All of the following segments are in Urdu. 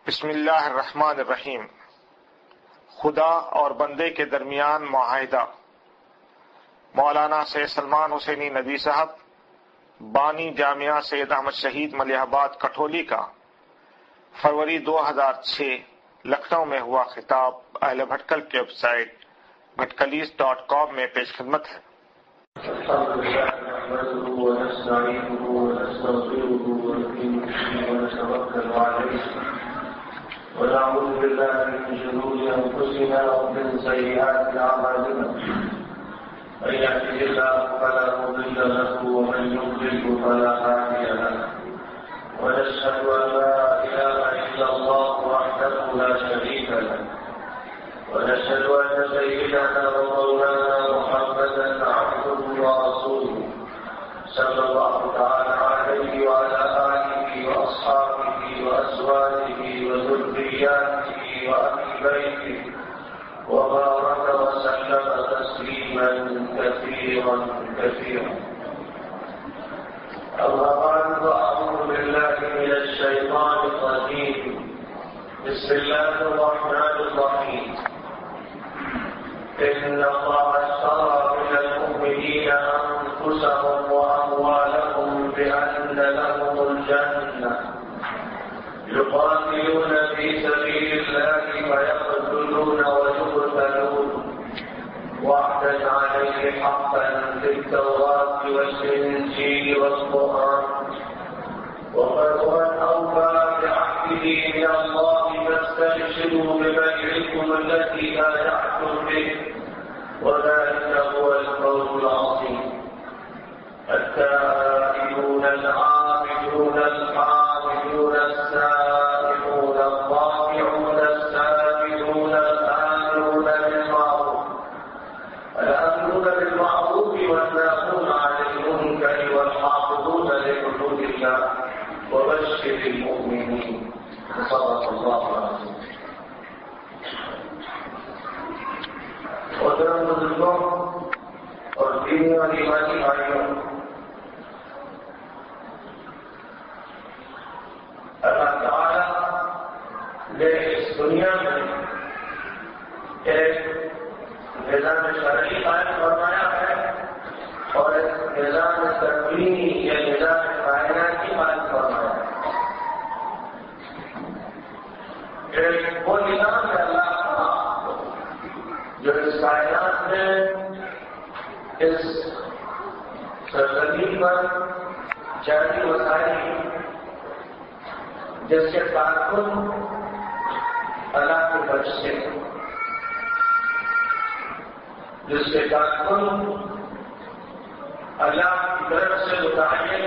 بسم اللہ الرحمن الرحیم۔ خدا اور بندے کے درمیان معاہدہ۔ مولانا سید سلمان حسینی ندوی صاحب، بانی جامعہ سید احمد شہید ملیح آباد کٹھولی کا فروری 2006 لکھنؤ میں ہوا خطاب اہل بھٹکل کی ویب سائٹ بھٹکلیز.com میں پیش خدمت ہے۔ ونعوذ بالله من شرور أنفسنا ومن سيئات أعمالنا، من يهده الله فلا مضل له ومن يضلل فلا هادي له، ونشهد أن لا إله إلا الله وحده لا شريك له، ونشهد أن سيدنا ومولانا محمدا عبده ورسوله صلى الله تعالى عليه وعلى آله وأصحابه وأزواجه وذرياته وأهل بيته وبارك وسلم تسليما كثيرا كثيرا. أما بعد، فأعوذ بالله من الشيطان الرجيم. بسم الله الرحمن الرحيم. إن الله اشترى من المؤمنين أنفسهم وأموالهم بأن لهم الجنة يقاتلون في سبيل الله فيقتلون ويقتلون وعدا عليه حقا في التوراة والإنجيل والقرآن، ومن أوفى بعهده من الله فاستبشروا ببيعكم التي بايعتم به وذلك هو الفوز العظيم. التائبون العابدون الحامدون السائحون الراكعون الساجدون الآمرون بالمعروف والناهون عن المنكر والحافظون لحدود الله وبشر المؤمنين. صدق الله العظيم. محترم بزرگوں اور دینی اور ایمانی بھائیوں، اللہ تعالی نے اس دنیا میں ایک نظام شرعی قائم فرمایا ہے اور ایک نظام تکوینی یا نظام کائناتی قائم فرمایا ہے. ایک وہ نظام ہے اللہ کا جو اس کائنات میں اس سرزمین پر جاری وسائل جس کے کارکن اللہ کے بچے، جس کے کارکن اللہ کی طرف سے متعین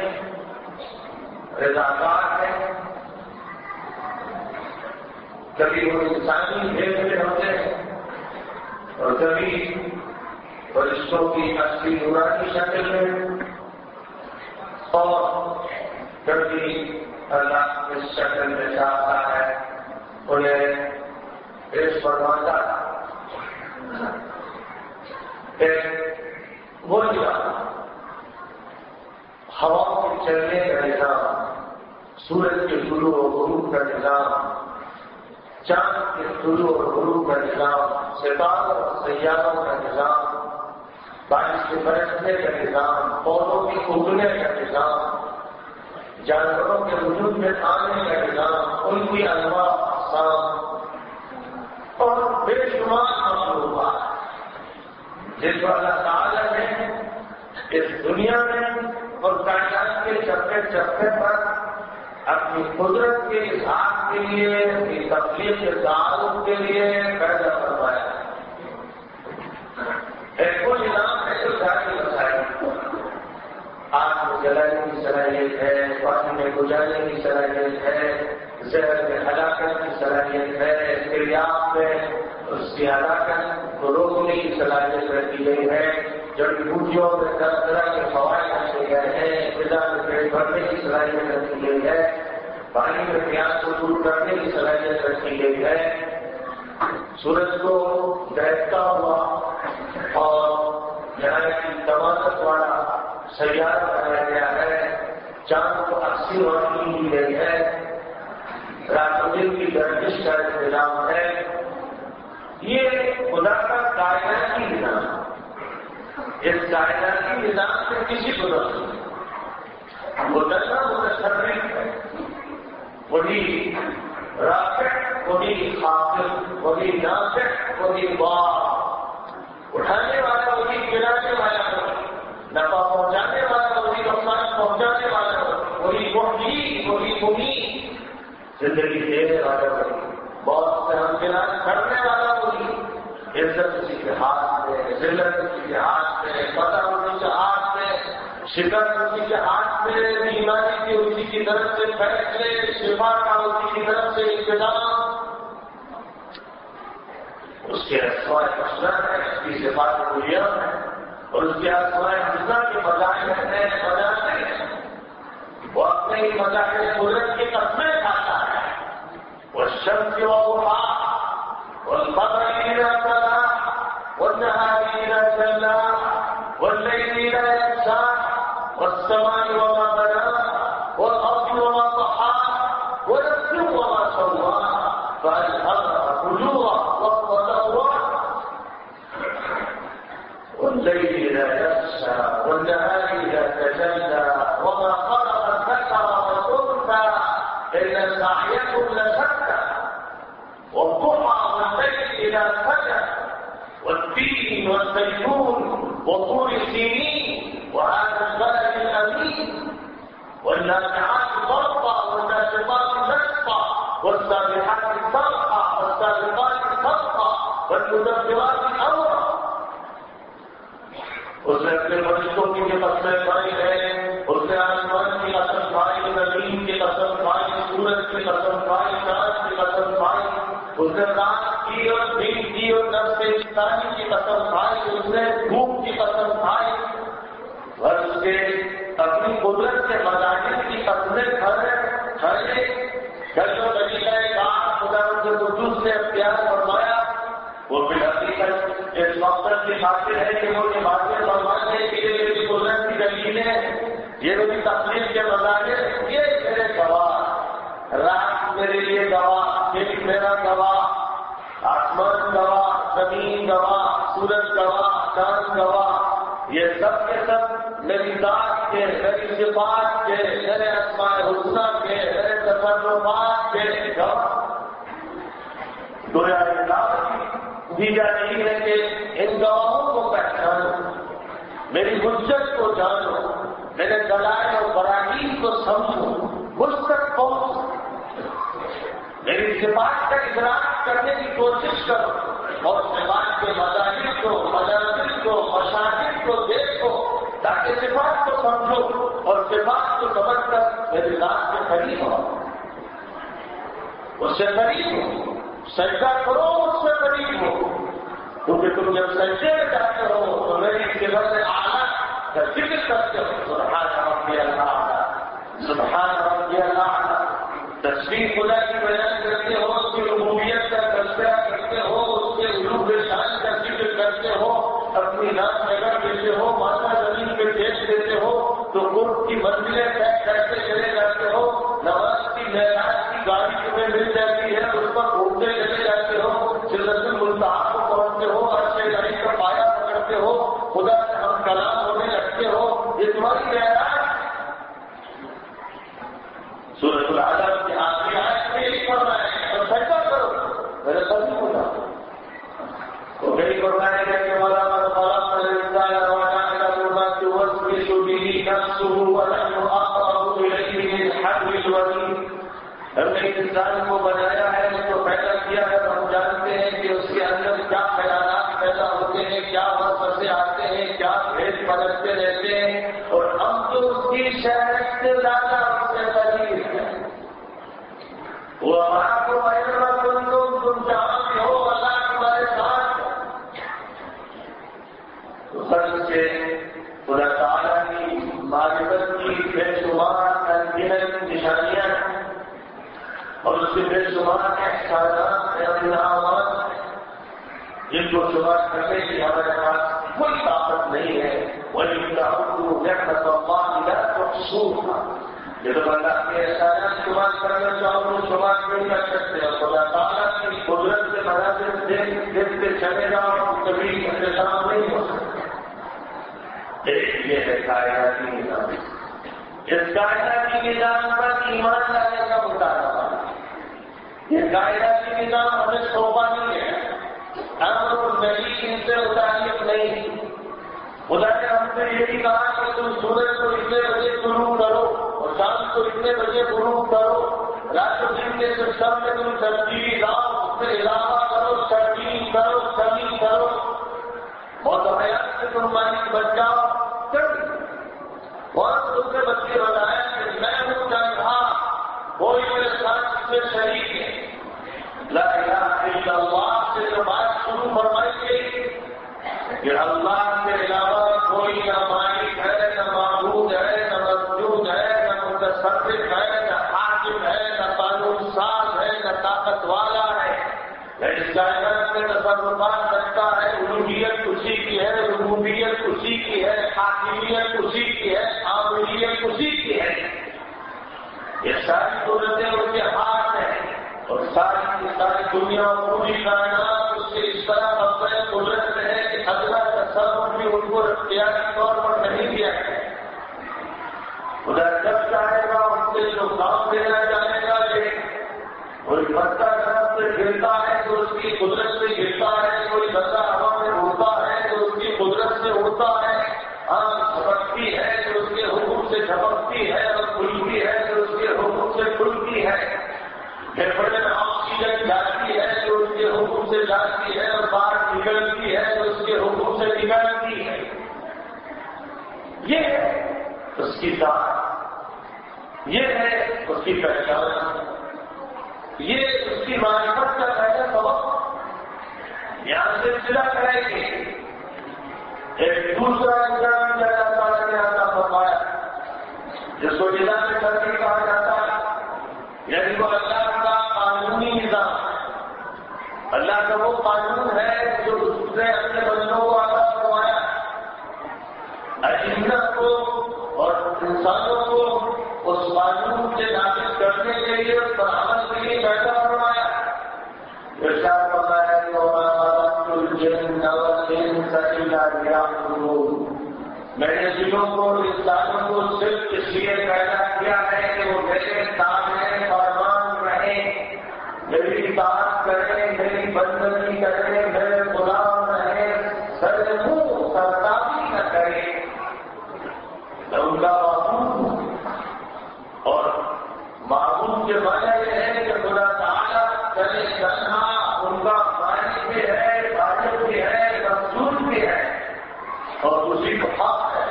رضاکار ہیں. کبھی وہ انسانی بھید میں ہوتے ہیں اور کبھی فرشتوں کی اصلی نورانی شکل میں، اور کبھی اللہ اس شکل میں چاہتا ہے انہیں پیش فرماتا ہے. وہ نظام ہوا کے چلنے کا نظام، سورج کے طلوع و غروب کا نظام، چاند کے طلوع اور غروب کا نظام، ستاروں اور سیاروں کا نظام، بارش کے برسنے کا نظام، پودوں کے اگنے کا نظام، جانوروں کے وجود میں آنے کا نظام، ان کی انواع اقسام اور بے شمار مخلوقات جس کو اللہ تعالی نے اس دنیا میں اور کائنات کے چپے چپے پر اپنی قدرت کے اظہار کے لیے، اپنی تبلیغ کے تعارف کے لیے پیدا کروایا ہے. ایک وہ نظام ہے جو ساری وسائل، آگ میں جلانے کی صلاحیت ہے، پانی میں گزارنے کی صلاحیت ہے، زہر میں ہلاکت کی صلاحیت ہے، دریافت میں اس کی ہلاکت کو روکنے کی صلاحیت رکھی گئی ہے، جڑی بوٹیوں میں طرح طرح کے فوائد رکھے گئے ہیں، غذا میں پیٹ بھرنے کی صلاحیت رکھی گئی ہے، پانی میں پیاس کو دور کرنے کی صلاحیت رکھی گئی ہے، سورج کو دہتا ہوا اور یہاں کی تماثت والا سیارہ بنایا گیا ہے، چاند کو اکثر روشنی دی گئی ہے، رات و دن کی گردش کا انتظام ہے، یہ خدا کا کائناتی نظام۔ اس کائناتی نظام سے کسی کو نہیں، مدلہ متصرف ہے، وہی رافع، وہی خافض، وہی نافع، وہی ضار، اٹھانے والا وہی، گرانے والا وہی، نفع پہنچانے والا وہی، نقصان پہنچانے والا وہی، محیی وہی، ممیت، زندگی دینے والا وہی، موت سے ہمکنار کرنے والا وہی۔ عزت اسی کے ہاتھ میں، ذلت اسی کے ہاتھ میں، فتح اسی کے ہاتھ میں، شکست اسی کے ہاتھ میں، بیماری کی اسی کی طرف سے فیصلے، شفا کا اسی کی طرف سے انتظام۔ اس کے اسماء حسنہ ہے، اس کی صفات علیہ ہے، اور اس کے اسماء حسنہ کے مظاہر ہیں، مظاہر ہیں۔ وہ اپنے ہی مظاہر قدرت کی قسمیں کھاتا ہے۔ والشمس وضحاها والقمر إذا تلاها والنهار إذا جلاها والليل إذا يغشاها والسماء وما بناها والأرض وما طحاها ونفس وما سواها فألهمها فجورها وتقواها والليل إذا يغشى والنهار إذا تجلى وما خلق الذكر والأنثى إن سعيكم لشتى والضحى والليل إذا سجى والتين والزيتون وطور سينين وهذا البلد الأمين والنازعات غرقا والناشطات نشطا والسابحات سبقا والسابقات سبقا والمدبرات أمرا۔ اس نے اپنے فرشتوں کی جو قسمیں کھائی ہیں، اس نے آسمان کی قسم کھائی، زمین کی قسم کھائی، سورج کی قسم کھائی، چاند کی قسم کھائی، اس نے رات کی اور دن کی اور نفس انسانی کی قسم کھائی، اس نے دھوپ کی قسم کھائی، اور اس کے اپنی قدرت کے مظاہر کی قسمیں کھائے۔ کل جو طریقہ کار خدا کے قدوس نے اختیار فرمایا، وہ پھر حقیقت اس مقصد کی خاطر ہے کہ وہ عبادت فرمانے کے لیے میری قدرت کی دلیلیں، یہ میری تخلیق کے مظاہر، یہ میرے گواہ، رات میرے لیے گواہ، دن میرا گواہ، آسمان گواہ، زمین گواہ، سورج گواہ، چاند گواہ، یہ سب کے سب میری ذات کے، میری صفات کے، میرے اسماء حسنہ کے، میرے تصرفات کے گواہ۔ گویا دی جا رہی ہے کہ ان گواہوں کو پہچانو، میری حجت کو جانو، میرے دلائل اور براہین کو سمجھو، مجھ تک پہنچو، میری صفات کا ادراک کرنے کی کوشش کرو اور صفات کے مظاہر کو، مظاہر کو، مشاہد کو دیکھو تاکہ صفات کو سمجھو اور صفات کو سمجھ کر میری ذات کے قریب ہو، اس سے قریب ہو، سجدہ کرو اس سے قریب ہو، کیونکہ تم جب سجدے میں جاتے ہو تو میری صفت اعلیٰ کا ذکر کرتے ہو، سبحان ربی الاعلیٰ، سبحان ربی الاعلیٰ، تسبیح خدا کی بیان کرتے ہو، اس کی ربوبیت کا تذکرہ کرتے ہو، اس کے علوم شان کا ذکر کرتے ہو، اپنی نام نگر دیتے ہو، ماتا زمین پہ دیکھ دیتے ہو تو قرب کی منزلیں طے کرتے چلے جاتے ہو، نماز کی معراج کی گاڑی تمہیں مل جاتی ہے، اس پر گھومتے چلے جاتے ہو، سدرۃ المنتہا کو پہنچتے ہو، عرش الہی کا پایا پکڑتے ہو، خدا سے ہم کلام ہونے لگتے ہو، یہ تمہاری معراج۔ سورۃ العلق کی آخری آیت میں یہی فرمایا ہے، اور سجدہ کرو میرے قریب ہوگا۔ تو میری فرمایا ہے کہ مولا من خلق الانسان وجعل له ما توسوس به نفسه ونحن اقرب اليه من حبل الوريد۔ ہم نے انسان کو بنایا ہے، اس کو پیدا کیا ہے، ہم جانتے ہیں کہ اس کے اندر کیا خیالات پیدا ہوتے ہیں، کیا وسوسے آتے ہیں، کیا بھید پلٹتے رہتے ہیں، اور ہم تو اس کی شہرت سے زیادہ اس سے قریب ہیں۔ وہ ہمارا کو تم جہاں بھی ہو، اللہ تمہارے ساتھ خرچ سے خدا تعالیٰ کی معرفت کی بے شمار انگیزت نشانیاں اور اس کے بے شمار احسانات انعامات جن کو شمار کرنے کی ہمارے پاس کوئی طاقت نہیں ہے۔ وَإِنْ تَعُدُّوا نِعْمَةَ اللَّهِ لَا تُحْصُوهَا، جب اللہ کے احسانات شمار کرنا چاہو تو شمار نہیں کر سکتے، اور خدا تعالیٰ کی قدرت سے مناظر دیکھتے چلے جاؤ کبھی انتظام نہیں ہو سکتا۔ یہ ہے کائناتی نظام۔ اس کائناتی نظام پر ایمان لانے کا مطالبہ، یہ کائناتی نظام ہمیں سونپا نہیں ہے، امر اور نہی ان سے متعلق نہیں۔ خدا نے ہم سے یہ بھی کہا کہ تم سورج کو اتنے بجے طلوع کرو اور شام کو اتنے بجے غروب کرو، رات و دن کے سسٹم میں تم تبدیلی لاؤ، اس میں اضافہ کرو، ترمیم کرو، کمی کرو، موت و حیات سے تم مالک بن جاؤ۔ اور تم سے بچے بتایا کہ میں ہوں تنہا، کوئی میرے ساتھ اس میں شریک ہے۔ لا الہ الا اللہ سے جو بات شروع فرمائی گئی کہ اللہ کے علاوہ کوئی نہ مالک ہے، نہ معبود ہے، نہ مسجود ہے، نہ متصرف ہے، نہ حاکم ہے، نہ قانون ساز ہے، نہ طاقت والا ہے، نہ اس کائنات میں تصرفات رکھتا ہے۔ الوہیت اسی کی ہے، ربوبیت اسی کی ہے، حاکمیت اسی کی ہے، عاملیت اسی کی ہے۔ یہ ساری قدرتیں ان کے ہاتھ ہیں، اور ساری کی ساری دنیا اور پوری کائنات اس سے اس طرح مبنی قدرت ہے کہ اگلا تصور بھی ان کو اختیاری طور پر نہیں دیا ہے۔ خدا جب چاہے گا ان سے جو کام دینا چاہے گا، کہ کوئی پتا سب سے گرتا ہے تو اس کی قدرت سے گرتا ہے، کوئی بندہ ہوا میں اڑتا ہے تو اس کی قدرت سے اڑتا ہے، جھپکتی ہے تو اس کے حکم سے جھپکتی ہے، اور کھلتی ہے تو اس کے حکم سے کھلتی ہے، پھیپھڑے میں آکسیجن جاتی ہے تو اس کے حکم سے جاتی ہے، اور باہر نکلتی ہے تو اس کے حکم سے نکلتی ہے۔ یہ ہے اس کی ذات، یہ ہے اس کی پہچان، یہ اس کی معرفت کا پہلا سبق۔ یہاں سلسلہ کریں گے ایک دوسرا نظام جو اللہ تعالیٰ نے عطا فرمایا، جس کو نظام شرعی کہا جاتا ہے، یعنی وہ اللہ کا قانونی نظام، اللہ کا وہ قانون ہے جو اس نے اپنے بندوں کو عطا فرمایا، انسان کو اور انسانوں کو اس قانون کے نافذ کرنے کے لیے، اس پر عمل کے لیے پیدا فرمایا۔ ارشاد فرمایا کہ وما خلقت الجن والانس الا ليعبدون، میں نے جنوں کو اور انسانوں کو صرف اس لیے پیدا کیا ہے کہ وہ میرے سامنے فرمان رہیں، میری اطاعت کریں، میری بندگی کریں، میرے غلام رہیں، سر منہ سرتابی نہ کریں۔ میں ان کا معبود ہوں، اور معبود کے معنی یہ ہے کہ خدا تعالیٰ چلے تنہا ان کا مالک بھی ہے، خالق بھی ہے، رسول بھی ہے، اور اسی کو حق ہے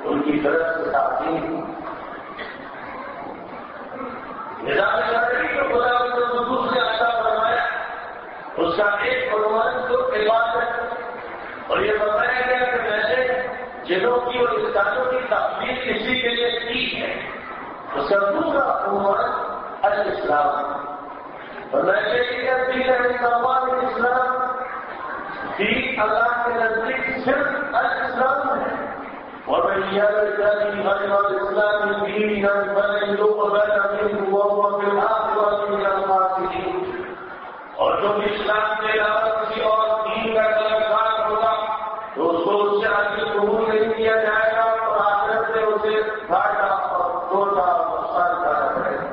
ان کی طرف سے تعظیم۔ نظام شرعی کو خدا کے حضور سے عطا فرمایا، اس کا ایک عنوان تو عبادت، اور یہ بتایا گیا کہ میں نے جنوں کی اور انسانوں کی تخلیق کسی کے لیے کی ہے۔ اس کا دوسرا عنوان الاسلام، اور میں نے یہ دین ہے اسلام، دین اللہ کے نزدیک صرف الاسلام ہے، ومن يبتغي غير الاسلام دينا فلن يقبل منه وهو في الاخره من الخاسرين، اور جو اسلام کے علاوہ کسی اور دین کا طلبگار ہوگا تو اس کو اس سے آگے قبول نہیں کیا جائے گا، اور آخرت سے اسے گھاٹا اور توڑا نقصان کرنا پڑے گا۔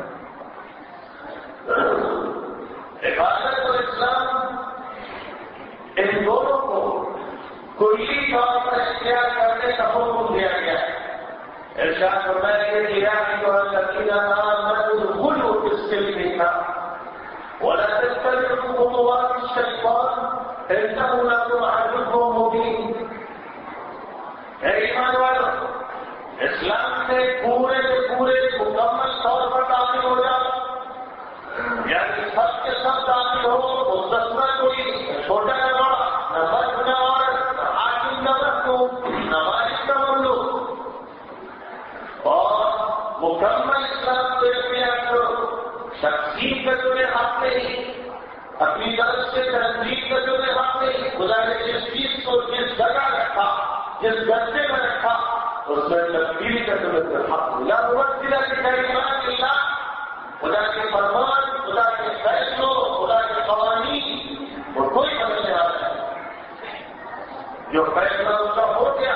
عبادت اور اسلام ان دونوں کو کلی طور پر اختیار کرنے کا حکم دیا گیا ہے۔ ارشاد فرمایا کہ یا ایھا الذین آمنوا ادخلوا فی السلم ولا تتبعوا خطوات الشیطان انہ لکم عدو مبین۔ اے ایمان والو، اسلام سے پورے کے پورے مکمل طور پر داخل ہو جاؤ، یعنی سب کے سب داخل ہو، وہ دسنا کوئی چھوٹا نہ بڑا، نہ مرد نہ عورت، نہ حاکم نہ محکوم، نہ مالک نہ مملوک، اور مکمل اسلام کو اختیار کرو۔ تقسیم کا تمہیں حق نہیں، اپنی طرف سے تنظیم کا تمہیں حق نہیں۔ خدا نے جس چیز کو جس جگہ رکھا، جس درجے میں رکھا، اس میں تبدیلی کا تمہیں حق نہیں۔ کی کلمات اللہ، خدا کے فرمان، خدا کے فیصلوں، خدا کے قوانین وہ کوئی بدلنے والا ہے. جو فیصلہ اس کا ہو گیا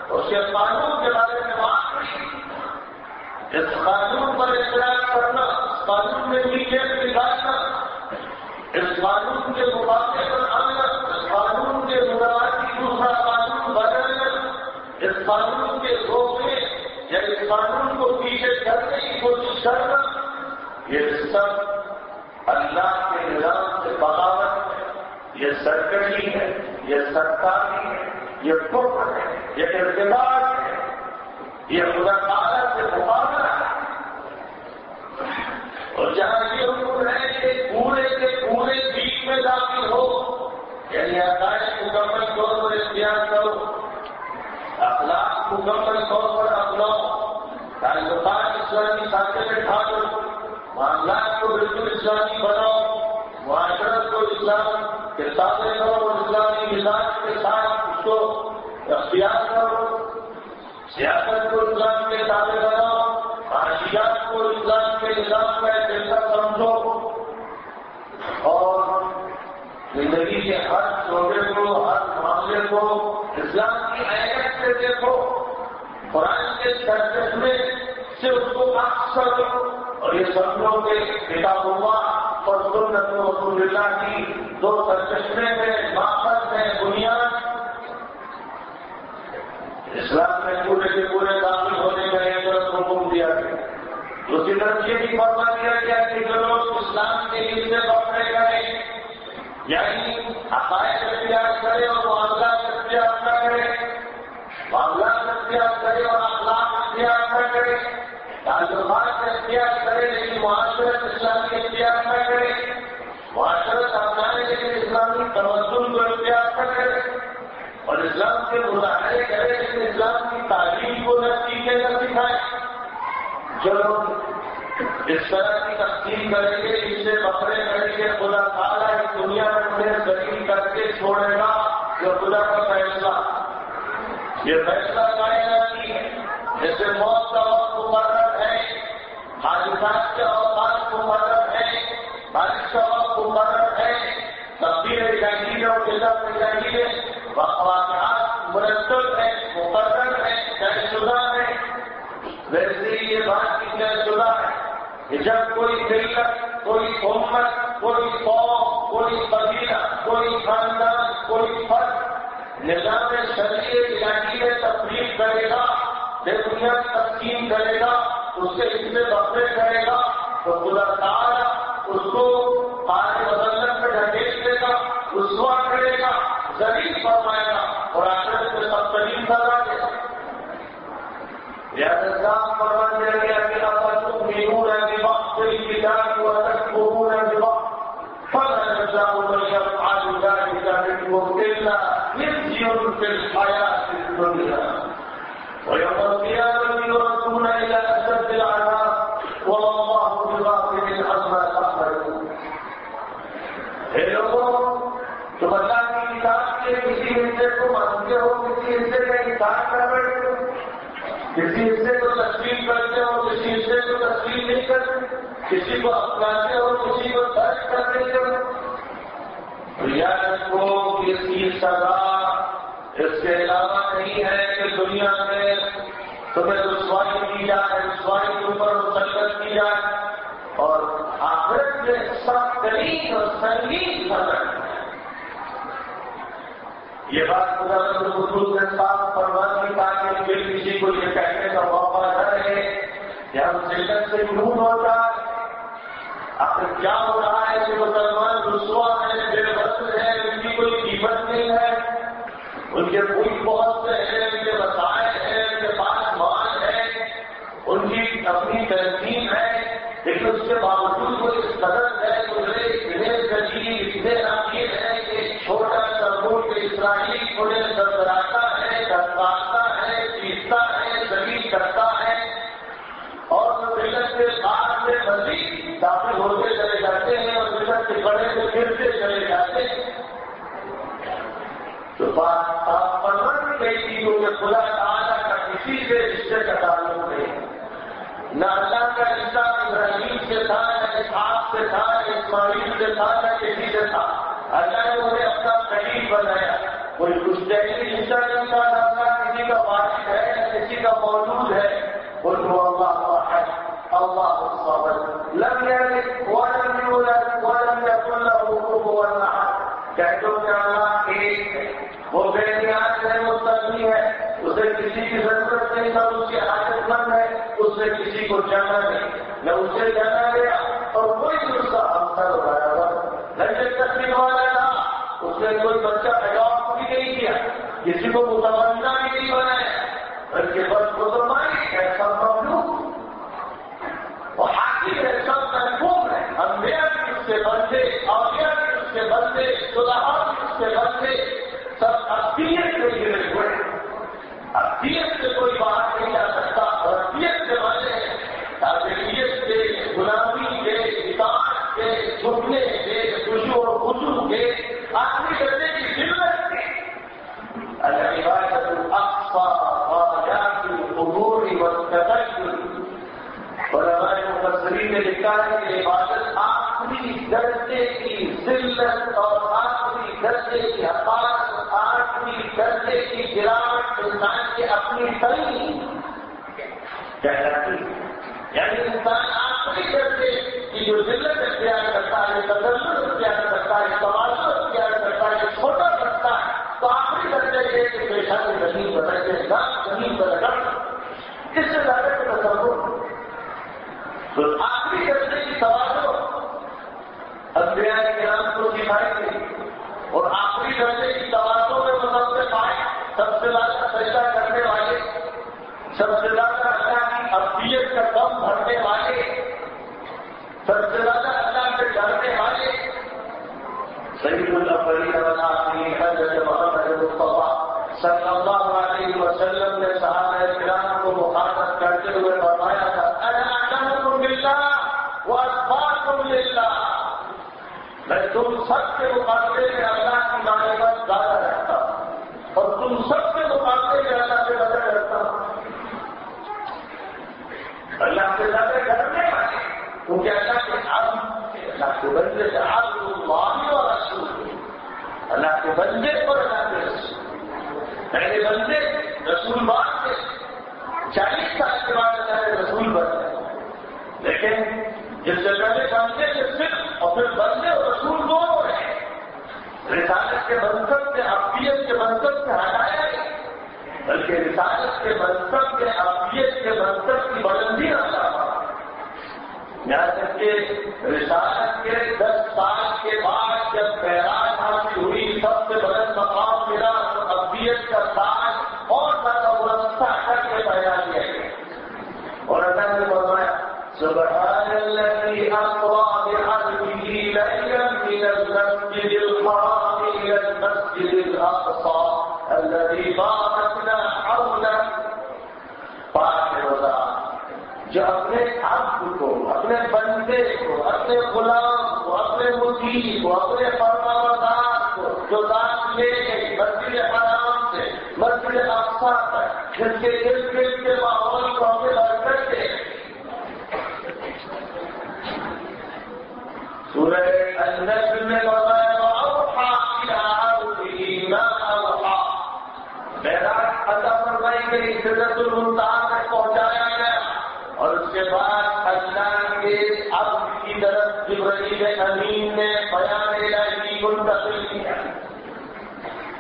اسے قانون کے بارے میں بات نہیں. اس قانون پر اعتراض کرنا، اس قانون میں نیچے نکالنا، اس قانون کے مقابلے پر آنا، اس قانون کے متبادل دوسرا قانون بدلنا، اس قانون کے روکنے یا اس قانون کو پیچھے کرنے کی کوشش کرنا، یہ سب اللہ کے نظام سے بغاوت ہے، یہ سرکشی ہے، یہ سرکاری ہے، یہ کفر ہے، یہ ارتباط ہے، یہ خدا تعالیٰ سے مقابلہ ہے. اور جہاں یہ حکم ہے کہ پورے کے پورے دین میں داخل ہو، یعنی عقائد مکمل طور پر اختیار کرو، اخلاق مکمل طور پر اپناؤ، تعلقات اسلامی ساتھ میں ڈھالو، معاملات کو بالکل اسلامی بناؤ، معاشرت کو اسلام کے ساتھ کرو اور اسلامی مزاج کے ساتھ اس کو اختیار کرو، سیاست کو اسلام کے تابع بناؤ، معاشیات کو اسلام کے نظام کا ایک حصہ سمجھو، اور زندگی کے ہر شعبے کو، ہر معاملے کو اسلام کی اہمیت سے دیکھو، قرآن کے ترجمے سے اس کو اکثر کرو، اور یہ سمجھو کہ کتاب اللہ اور سنت رسول اللہ کی دو سرچشمے میں، ماخذ میں، بنیاد. اسلام میں پورے کے پورے داخل ہونے کا ایک طرف حکم دیا گیا، دوسری طرف یہ بھی فرما دیا گیا کہ جو لوگ اسلام کے لیے سے پکڑے گئے، یعنی عقائد اختیار کرے اور معاملات اختیار نہ کرے، معاملات اختیار کرے اور اخلاق اختیار نہ کرے، تعلقات اختیار کرے لیکن معاشرت اسلامی اختیار نہ کرے، معاشرت اپنائے لیکن اسلامی تمدن کو اختیار نہ کرے، اور اسلام کے مظاہرے کرے لیکن اسلام کی تعلیم کو نہ سیکھے نہ سکھائے. جو لوگ اس طرح کی تقسیم کریں گے، اس سے بکرے کریں گے، خدا تعالیٰ اس دنیا میں انہیں ذلیل کر کے چھوڑے گا. جو خدا کا فیصلہ، یہ فیصلہ کائناتی ہے، جیسے موت کا وقت مقرر ہے، حادثات کے اوقات مقرر ہے، بارش کا وقت مقرر ہے، تبدیل الہی اور غذا الہی واقعات مرتب ہے، مقرر ہے، طے شدہ ہے. ویسے ہی یہ بات کی طے شدہ ہے کہ جب کوئی ملت، کوئی امت، کوئی قوم، کوئی قبیلہ، کوئی خاندان، کوئی فرد نظام شرعی الہی میں تبدیل کرے گا، دنیا تقسیم کرے گا، اس سے حصے بکرے کرے گا، تو خدا تعالیٰ اس کو آگے مذلت میں ڈھکیل دے گا، رسوا کرے گا، ذلیل فرمائے گا اور آخرت میں سب ترین سزا دے گا. الزام فرما دیا گیا کہ تؤمنون ببعض الكتاب وتكفرون ببعض فما جزاء من يفعل ذلك منكم الا خزي في الحياة الدنيا ويوم القيامة يردون إلى أشد العذاب وما الله بغافل عما تعملون. اے لوگوں، تم اللہ کی کتاب کے کسی حصے کو مانتے ہو، کسی حصے کا انکار کر رہے ہو، کسی حصے کو تسلیم کرتے ہو، کسی حصے کو تسلیم نہیں کرتے، کسی کو اپناتے ہو، کسی کو ترک کر دیتے ہو. یاد رکھو کہ اس کی سزا اس کے علاوہ نہیں ہے کہ دنیا میں تمہیں رسوائی کی جائے، رسوائی کے اوپر مسلط کی جائے، اور آخرت میں سخت ترین اور سنگین سزا. یہ بات خدا رسول نے صاف فرما دی تاکہ پھر کسی کو یہ کہنے کا موقع نہ رہے کہ ہم ذلت سے دور ہو جائے. آخر کیا ہو رہا ہے کہ مسلمان رسوا ہے، بے وزن ہے، ان کی کوئی قیمت نہیں ہے، ان کے پھول بہت سے ہیں، ان کے وسائل ہیں، ان کے پاس مال ہے، ان کی اپنی تنظیم ہے، لیکن اس کے باوجود وہ اس قدر ہے، گزرے اتنے ذلیل، اتنے امیر ہے کہ چھوٹا سا ملک اسرائیل انہیں سرکراتا ہے، دھمکاتا ہے، پیستا ہے، ذلیل کرتا ہے، اور ملت کے بعد میں مزید داخل ہوتے چلے جاتے ہیں اور ملت کے بڑے سے گرتے چلے جاتے ہیں. تو بات آپ پرور گئی تھی کہ خدا تعالیٰ کا کسی سے رشتے کا تعلق نہیں، نہ اللہ کا رشتہ ابراہیم سے تھا، نہ اسحاق سے تھا، نہ اسماعیل سے تھا، نہ کسی سے تھا. اللہ نے انہیں اپنا قریب بنایا. کوئی کچھ دہلی رشتہ نہیں تھا، نہ اللہ کسی کا والد ہے نہ کسی کا موجود ہے. اللہ احد اللہ الصمد لم یلد ولم یولد ولم یکن له کفوا احد. کہہ دو کہ اللہ ایک ہے، وہ بے نیاز ہے، مستغنی ہے، اسے کسی کی ضرورت نہیں، نہ اس کی حاجت مند ہے، اس نے کسی کو جانا نہیں، نہ اسے جانا گیا، اور کوئی دوسرا ہمسر برابر نہ تقسیم والا تھا. اس نے کوئی بچہ اڈاپٹ بھی نہیں کیا، کسی کو متمنا بھی نہیں بنایا، بلکہ بس مطمئن ہے سب مخلوق اور حاکم ہے، سب محکوم ہے. انبیاء بھی اس سے بندے، اولیاء بھی اس سے بندے، صلحاء بھی اس سے بندے، سب اقلیت سے گرے ہوئے. اقلیت سے کوئی باہر نہیں جا سکتا، اور اقلیت سے بنے تابعیت سے، غلامی کے، اطاعت کے، جھکنے کے، خشوع و خضوع کے، آخری درجے کی ذلت کے. العبادۃ الاقصی غایات القبور والتبجل. علماء مفسرین نے لکھا ہے کہ عبادت آخری درجے کی ذلت اور آخری درجے کی حقارت، آخری درجے کی گراوٹ انسان کی اپنی صحیح کہلاتی ہے. یعنی انسان آخری درجے کی جو ذلت اختیار کرتا ہے، تذلل اختیار کرتا ہے، تواضع اختیار کرتا ہے، چھوٹا کرتا ہے، تو آخری درجے یہ کہ پیشہ میں زمین بدل کے زمین پر رگڑ، اس سے زیادہ کا تصور. تو آخری درجے کی تواضع انبیاء کرام کو سکھائی گئی، اور آخری درجے کی تواضع میں مصنف پائے سب سے زیادہ سجدہ کرنے والے، سب سے زیادہ اللہ کی ابدیت کا دم بھرنے والے، سب سے زیادہ اللہ سے ڈرنے والے سید الاولین والآخرین حضرت محمد مصطفیٰ صلی اللہ علیہ وسلم نے صحابہ کرام کو مخاطب کرتے ہوئے فرمایا تھا: انا اعلمکم باللہ واتقاکم للہ. میں تم سب کے مقابلے میں اللہ کی معرفت زیادہ رکھتا ہوں، اور تم سب کے مقابلے میں اللہ سے زیادہ رکھتا ہوں. اللہ سے زیادہ ڈرنے والے، کیونکہ اللہ کے اللہ کے بندے سے عبد اللہ و رسول، اللہ کے بندے اور اللہ کے رسول. پہلے بندے رسول بات سے 40 سال کے بعد اللہ کے رسول بنتے، لیکن جس سے پہلے بندے سے صرف اور پھر بندے اور رسول دونوں رہے. رسالت کے منصب سے، ابدیت کے منصب سے ہٹایا نہیں، بلکہ رسالت کے منصب سے ابدیت کے منصب کی بلندی نہ پا. یہاں تک کہ رسالت کے 10 سال کے بعد جب معراج حاصل ہوئی، سب سے بلند مقام ملا، تو ابدیت کا تاج اور زیادہ ورثہ کر کے بیان کیا گیا. اور اللہ نے فرمایا: سبحان الذی اسری بعبدہ لیلا من المسجد الحرام الى المسجد الاقصى الذی بارکنا حولہ. پاک روزہ جو اپنے عبد کو، اپنے بندے کو، اپنے غلام کو، اپنے مطیع کو، اپنے فرمانبردار کو جو ذات لے گئی مسجد حرام سے مسجد اقصیٰ تک، جس کے ارد گرد کے ماحول کو ہمیں برکت دے. سورہ النجم میں وَأَوْحَىٰ إِلَىٰ عَبْدِهِ مَا أَوْحَىٰ. معراج عطا فرمائی گئی، سدرۃ المنتہا تک پہنچایا گیا، اور اس کے بعد اللہ کے عبد کی طرف جبرائیل امین نے بیان الہی منتقل کیا.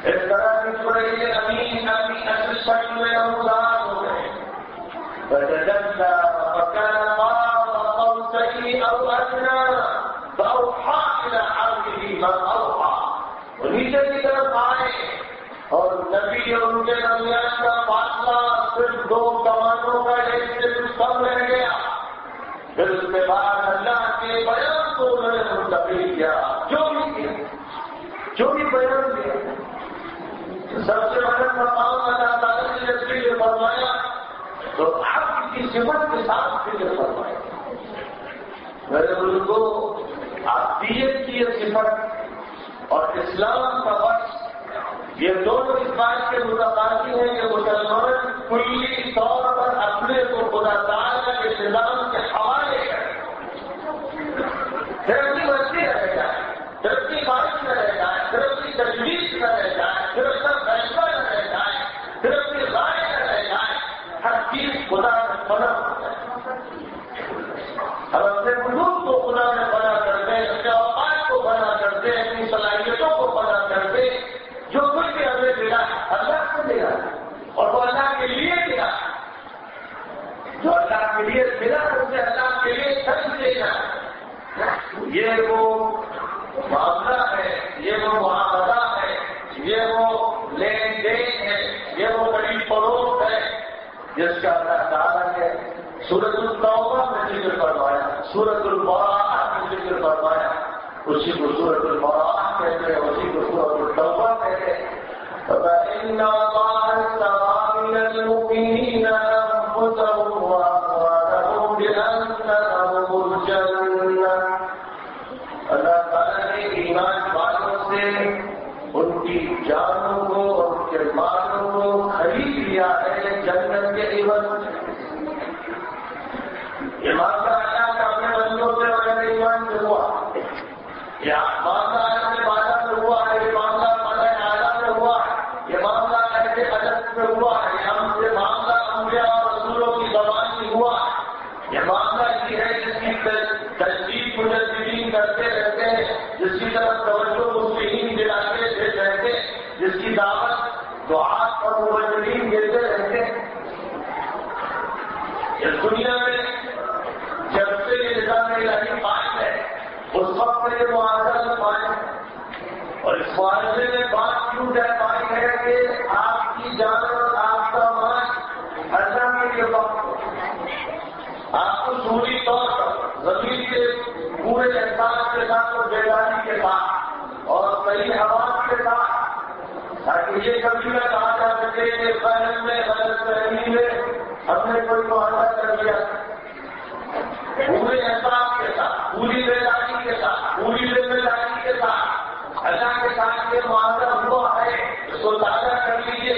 اس طرح جبرائیل امین اپنی اصل شکل میں نمودار ہو گئے. فتجلى فكان قاب قوسين او ادنى فاوحى الى عبده ما اوحى. اور نیچے کی طرف آئے، اور نبی اور ان کے درمیان کا فاصلہ صرف 2 کمانوں کا ایک سے کچھ کم رہ گیا. پھر اس کے بعد اللہ کے بیان کو انہوں نے منتقل کیا، جو بھی بیان کیا. سب سے بڑا مقام اللہ تعالیٰ نے اس کے لیے فرمایا تو آپ کی صفت کے ساتھ ذکر فرمایا. میرے بزرگوں، عبدیت کی یہ صفت اور اسلام کا وقت، یہ دونوں اس بات کے متقاضی ہیں کہ مسلمان کلی طور پر اپنے اپنے کو خدا تعالیٰ کے نظام کے حوالے کرے، پھر اپنی مرضی نہ رہ جائے، پھر اپنی خواہش نہ رہ جائے، پھر اپنی تجویز نہ رہ جائے، پھر اپنا فیصلہ نہ رہ جائے، پھر اپنی رائے نہ رہ جائے، ہر چیز خدا نے بنا ہو جائے۔ ہم اپنے وجود کو خدا نے بنا کر دے، اپنے اوقات کو بنا کر دے، اپنی صلاحیتوں کو بنا کر دے۔ جو کچھ بھی ہمیں ملا اللہ سے ملا اور وہ اللہ کے لیے ملا، جو اللہ کے لیے ملا اسے اللہ کے لیے خرچ دینا، یہ وہ معاملہ ہے، یہ وہ معاملہ ہے، یہ وہ لین دین ہے، یہ وہ بڑی فروخت ہے جس کا اللہ تعالیٰ نے سورۃ التوبہ میں ذکر فرمایا، سورۃ البراءہ میں ذکر فرمایا، اسی کو سورۃ البراءہ کہتے ہیں، اسی کو سورۃ التوبہ کہتے ہیں۔ فَإِنَّ اللَّهَ اشْتَرَىٰ مِنَ الْمُؤْمِنِينَ أَنفُسَهُمْ وَأَمْوَالَهُم بِأَنَّ لَهُمُ الْجَنَّةَ، اللہ تعالیٰ نے ایمان والوں سے ان کی جانوں کو اور ان کے مالوں کو خرید لیا ہے جنت کے عوض میں۔ ایماندار اللہ کا اپنے بندوں سے وغیرہ ایمان سے ہوا، یہ معاملہ ایسے بازار میں ہوا ہے، یہ معاملہ مدن اعلیٰ میں ہوا ہے، یہ معاملہ ایسے عدد میں ہوا ہے، یہ معاملہ انبیاء اور رسولوں کی زبان میں ہوا ہے، یہ معاملہ یہ ہے جس کی تجدید مجددین کرتے رہتے ہیں، جس کی طرف توجہ مسلمین دلاتے رہتے ہیں، جس کی دعوت دعات اور مبشرین دیتے رہتے ہیں۔ اس دنیا میں جب سے یہ نظام الہی قائم ہے اس وقت میں یہ معاہدہ قائم ہے، اور اس معاہدے میں بات کیوں طے پائی ہے کہ آپ کی جان اور آپ کا مال اللہ کے لیے وقت ہو، آپ کو ضروری طور پر زمین کے پورے احساس کے ساتھ اور بیداری کے ساتھ اور صحیح آواز کے ساتھ، تاکہ یہ کبھی نہ کہا جا سکے کہ فہم میں غلط فہمی میں ہم نے کوئی معاہدہ کر لیا، پورے احساس کے ساتھ، پوری بیداری کے ساتھ، پوری ذمہ داری کے ساتھ اللہ کے ساتھ یہ معاہدہ ہوا ہے، اس کو تازہ کر لیجیے۔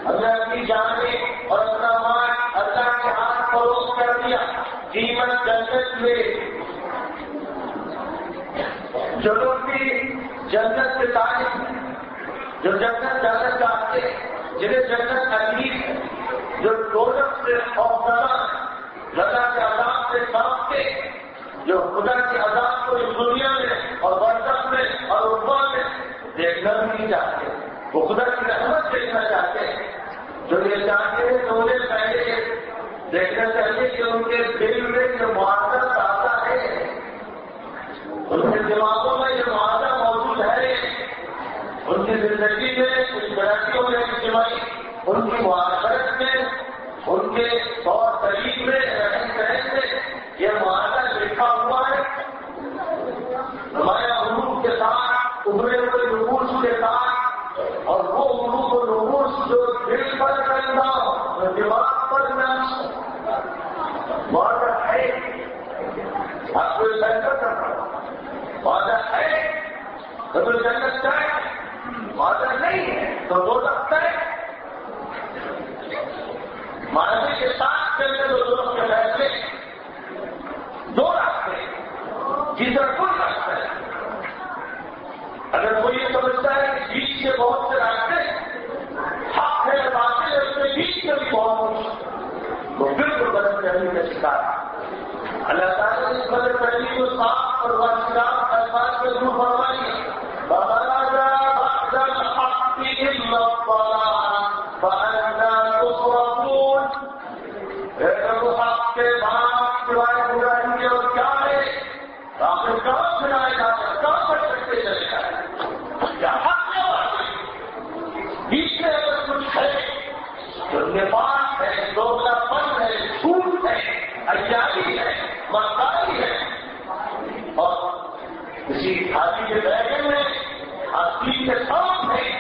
ہم نے اپنی جانیں اور اپنا مال اللہ کے ہاتھ فروخت کر دیا، قیمت جنت میں۔ جو لوگ بھی جنت سے تعلق ہیں، جو جنت جانا چاہتے ہیں، جنہیں جنت عزیز ہے، جو دولت سے خوفزدہ ہیں، اللہ کے عذاب سے کانپتے، جو خدا کے عذاب کو اس دنیا میں اور برزخ میں اور عقبہ میں دیکھنا نہیں چاہتے، وہ خدا کی رحمت دیکھنا چاہتے ہیں، جو یہ چاہتے ہیں تو انہیں پہلے دیکھنا چاہیے کہ ان کے دل میں جو معاہدہ تازہ ہے، ان کے دماغوں میں یہ معاہدہ موجود ہے، ان کی زندگی میں کچھ برائیوں میں اجتماعی، ان کی معاشرت میں، ان کے طور طریق میں، رہن سہن میں یہ معاہدہ لکھا ہوا ہے۔ ہمارے حروف کے ساتھ ابھرے ہوئے نقوش کے ساتھ، اور وہ حروف و نقوش جو دل پر کرنا ہو، دماغ پر نقش معاہدہ ہے۔ آپ کو فیصلہ کرنا معاہدہ ہے تو جنت ہے، معاہدہ نہیں ہے تو دو رکھتا ہے۔ معاہدے کے ساتھ چلتے تو دوست کے فیصلے دو راستے، جسے کوئی راستہ ہے۔ اگر کوئی یہ سمجھتا ہے کہ بیچ کے بہت سے راستے حق ہے باطل ہے، اس میں بیچ میں بھی بہت کچھ، تو بالکل غلط فہمی کا شکار ہے۔ اللہ تعالیٰ نے اس غلط فہمی کو صاف اور واضح الفاظ میں دور فرمائی ہے۔ حق کے بعد سوائے برائی کے اور کیا ہے؟ آپ نے کہاں سنائے جا کر کہاں پر سکتے چلے جائے؟ کیا حق ہے اور بیچ میں اگر کچھ ہے تو نفاق ہے، دوگلا پن ہے، جھوٹ ہے، عیاری ہے، مکاری ہے، اور کسی کھاتی کے بیگن میں آستی کے ساتھ ہے۔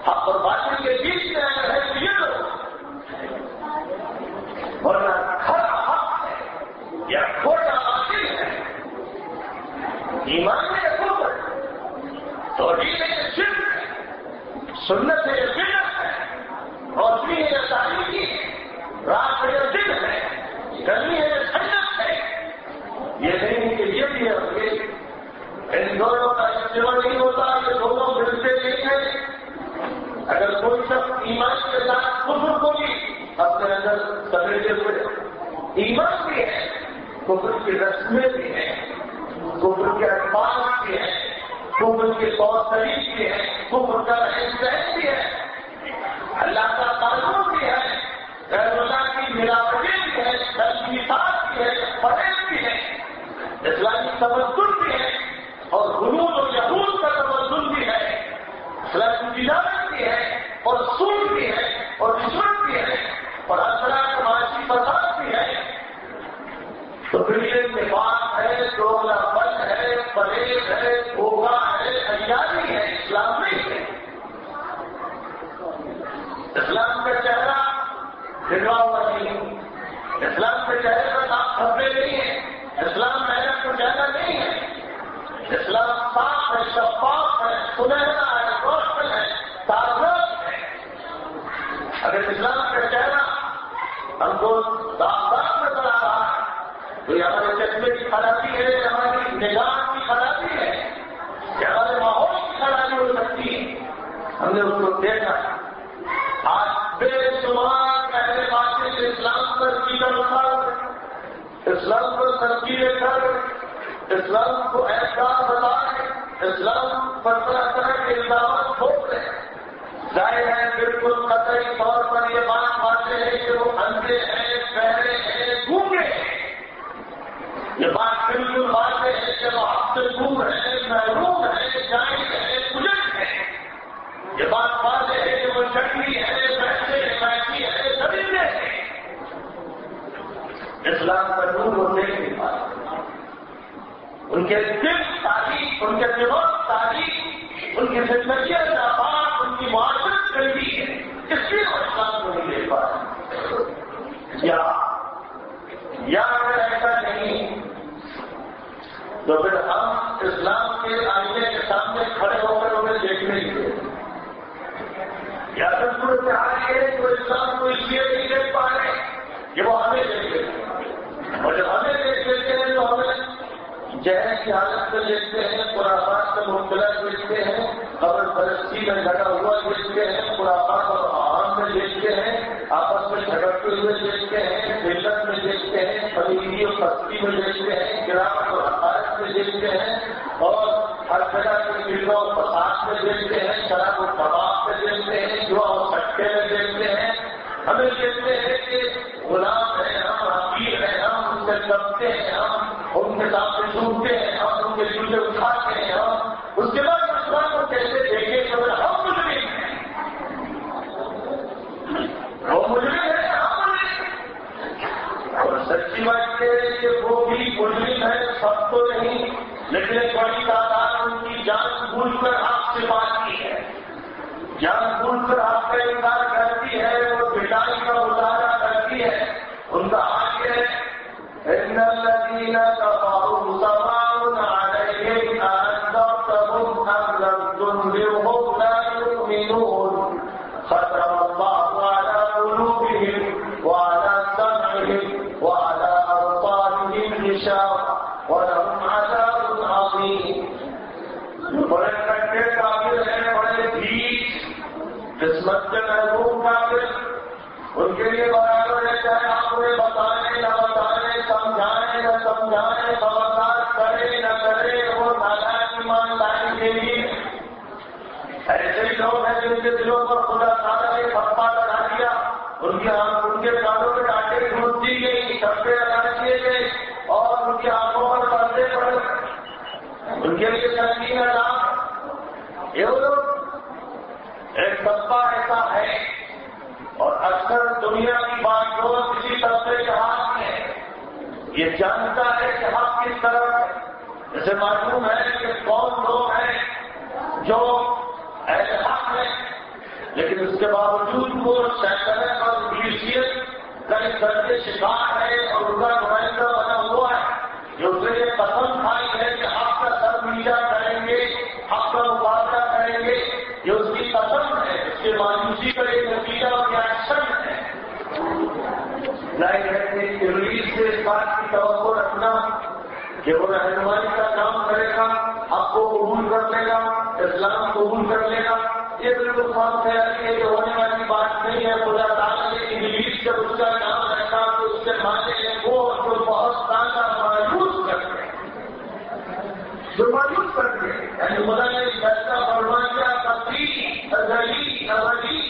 حق اور باطل کے بیچ میں اگر ہے تو یہ لوگ، ورنہ کھڑا حق ہے یا کھوٹا باطل ہے، ایمان میں یہ کفر ہے، توحید میں یہ شرک ہے، سنت ہے یہ بدعت ہے، روشنی ہے یہ تاریکی ہے، رات ہے یا دن ہے، گرمی ہے یا ٹھنڈک ہے، یہ نہیں کہ یہ بھی ہے، ان دونوں کا اجتماع نہیں ہوتا، یہ دونوں ملتے نہیں ہیں۔ اگر کوئی شخص ایمان کے ساتھ کفر کو بھی اپنے اندر سمیٹے ہوئے، ایمان بھی ہے، کفر کی رسمیں بھی ہیں، کفر کے الفاظ بھی ہیں، کفر کے طور طریق بھی ہیں، کفر کا رہن سہن بھی ہے، اللہ کا قانون بھی ہے، غیر اللہ کی ملاوٹیں بھی ہے، تلبیسات بھی ہے، فریب بھی ہے، اسلامی تمدن بھی ہے، اور غلول اور یہود کا تمدن بھی ہے، اسلامی تجارت بھی ہے، اور سود بھی ہے، اور رشوت بھی ہے، اور اثرات کا معاشی فساد بھی ہے۔ تو پھر یہ نفاق ہے، دوغلا پن ہے، فریب ہے، دھوکہ ہے، عیاری ہے، اسلام نہیں ہے۔ اسلام کا چہرہ کھلوا ہوا نہیں، اسلام کے چہرے پر آپ دھبے نہیں ہیں، اسلام محنت کا چہرہ نہیں ہے، اسلام صاف ہے، شفاف ہے، سنہرا ہے، روشن ہے، تازہ ہے۔ اگر اسلام کا چہرہ ہم کو داغدار نظر آ رہا ہے تو یہ ہمارے چشمے کی خرابی ہے، ہماری نگاہ کی خرابی ہے، یا ہمارے ماحول کی خرابی ہو سکتی ہے۔ ہم نے اس کو دیکھا، آج بے شمار اہل باطل اسلام پر کیڑا اٹھا، اسلام پر تنقیدیں کر، اسلام کو احساس بتا رہے، اسلام پر طرح طرح کے الزامات ٹھوک رہے۔ ظاہر ہے بالکل قطعی طور پر یہ بات واضح ہے کہ وہ اندھے ہیں، بہرے ہیں، گونگے ہیں۔ یہ بات بالکل واضح ہے کہ وہ حق سے دور ہے، محروم ہے، جاہل ہے، کجٹ ہے۔ یہ بات واضح ہے کہ وہ شکلی ہے، ویسے ویسی ہے، درندے ہیں۔ اسلام کا نور وہ دیکھ نہیں پاتے، ان کے دل تاریخ، ان کے دماغ تاریخ، ان کی زندگیاں ناپاک، ان کی معاشرت گندی ہے، اس لیے وہ اسلام کو نہیں دیکھ پاتے۔ یا اگر ایسا نہیں تو پھر ہم اسلام کے آئینے کے سامنے کھڑے ہو کر انہیں دیکھنے گے، یا پھر صورت حال یہ ہے کہ وہ اسلام کو اس لیے نہیں دیکھ پا رہے کہ وہ ہمیں دیکھ لیتے ہیں، اور جب ہمیں دیکھ لیتے ہیں تو ہمیں جہل کی حالت میں دیکھتے ہیں، خرافات میں مبتلا دیکھتے ہیں، قبر پرستی میں لگا ہوا دیکھتے ہیں، خرافات اور عوام میں دیکھتے ہیں، آپس میں جھگڑتے ہوئے دیکھتے ہیں، ذلت میں دیکھتے ہیں، فقیری اور پستی میں دیکھتے ہیں، گراوٹ اور حقارت میں دیکھتے ہیں، اور ہر جگہ کے فلموں اور فساد میں دیکھتے ہیں، شراب و کباب میں دیکھتے ہیں، جوا اور سٹے میں دیکھتے ہیں۔ ہمیں دیکھتے ہیں کہ غلام ہیں ہم، حقیر ہیں ہم، ان سے دبتے ہیں ہم، ان کے سامنے جھوٹتے ہیں ہم، ان کے جوتے اٹھاتے ہیں ہم۔ اس کے بعد اسلام کو کیسے دیکھیں کہ ہم مجرم ہیں، وہ مجرم ہے، ہم مجرم۔ اور سچی بات یہ ہے کہ وہ بھی مجرم ہے، سب تو نہیں، لیکن ایک بڑی تعداد ان کی جان بوجھ کر آپ سے بات کی ہے، جان بوجھ کر آپ کا انکار کرتی ہے، وہ پٹائی کا مظاہرہ کرتی ہے۔ ان کا حال یہ ہے، ان الذين كفروا سواء عليهم أأنذرتهم أم لم تنذرهم لا يؤمنون ختم الله على قلوبهم وعلى سمعهم وعلى أبصارهم غشاوة ولهم عذاب عظيم۔ بڑے کٹے کافر ہیں، بڑے ڈھیٹ قسمت کے محروم کافر، ان کے لیے برابر ہے چاہے آپ انہیں بتائیں نہ بتائیں، سمجھائیں نہ سمجھائیں، خبردار کرے نہ کرے، وہ نالائق ایمان لائن کے لیے ایسے ہی لوگ ہیں جن کے دلوں پر خدا تعالیٰ نے پھپا لگا دیا، ان کے کانوں میں ڈانٹیں گھونٹ دی گئی، ڈبے لگا دیے گئے، اور ان کی آنکھوں پر پردے پڑے، ان کے لیے سنگین عذاب۔ یہ لوگ ایک طبقہ ایسا ہے، اور اکثر دنیا کی بات کو کسی طبقے کے ہاتھ میں یہ جانتا ہے کہ حق کس طرف ہے۔ اسے معلوم ہے کہ کون لوگ ہیں جو اہل حق ہیں، لیکن اس کے باوجود وہ شیطنت اور ابلیسیت کا ایک درجے شکار ہے اور ان کا نمائندہ بنا ہوا ہے، جو اسے یہ قسم کھائی ہے کہ حق کا سر نیچا کریں گے، حق کا مقابلہ کریں گے، یہ اس کی قسم ہے، اس کے مایوسی کا ایک نتیجہ اور ریاکشن ہے لائی رہتے ابلیس سے اس بات کی توقع رکھنا کہ وہ رہنمائی کا کام کرے گا، آپ کو قبول کر لے گا، اسلام قبول کر لے گا، یہ بالکل خام خیالی ہے، یہ ہونے والی بات نہیں ہے۔ خدا تعالیٰ نے ابلیس جب اس کا نام رکھا تو اس کے معنی ہے وہ جو بہت زیادہ مایوس کرتے ہیں، جو مایوس کرتے ہیں، یعنی خدا نے فیصلہ فرما دیا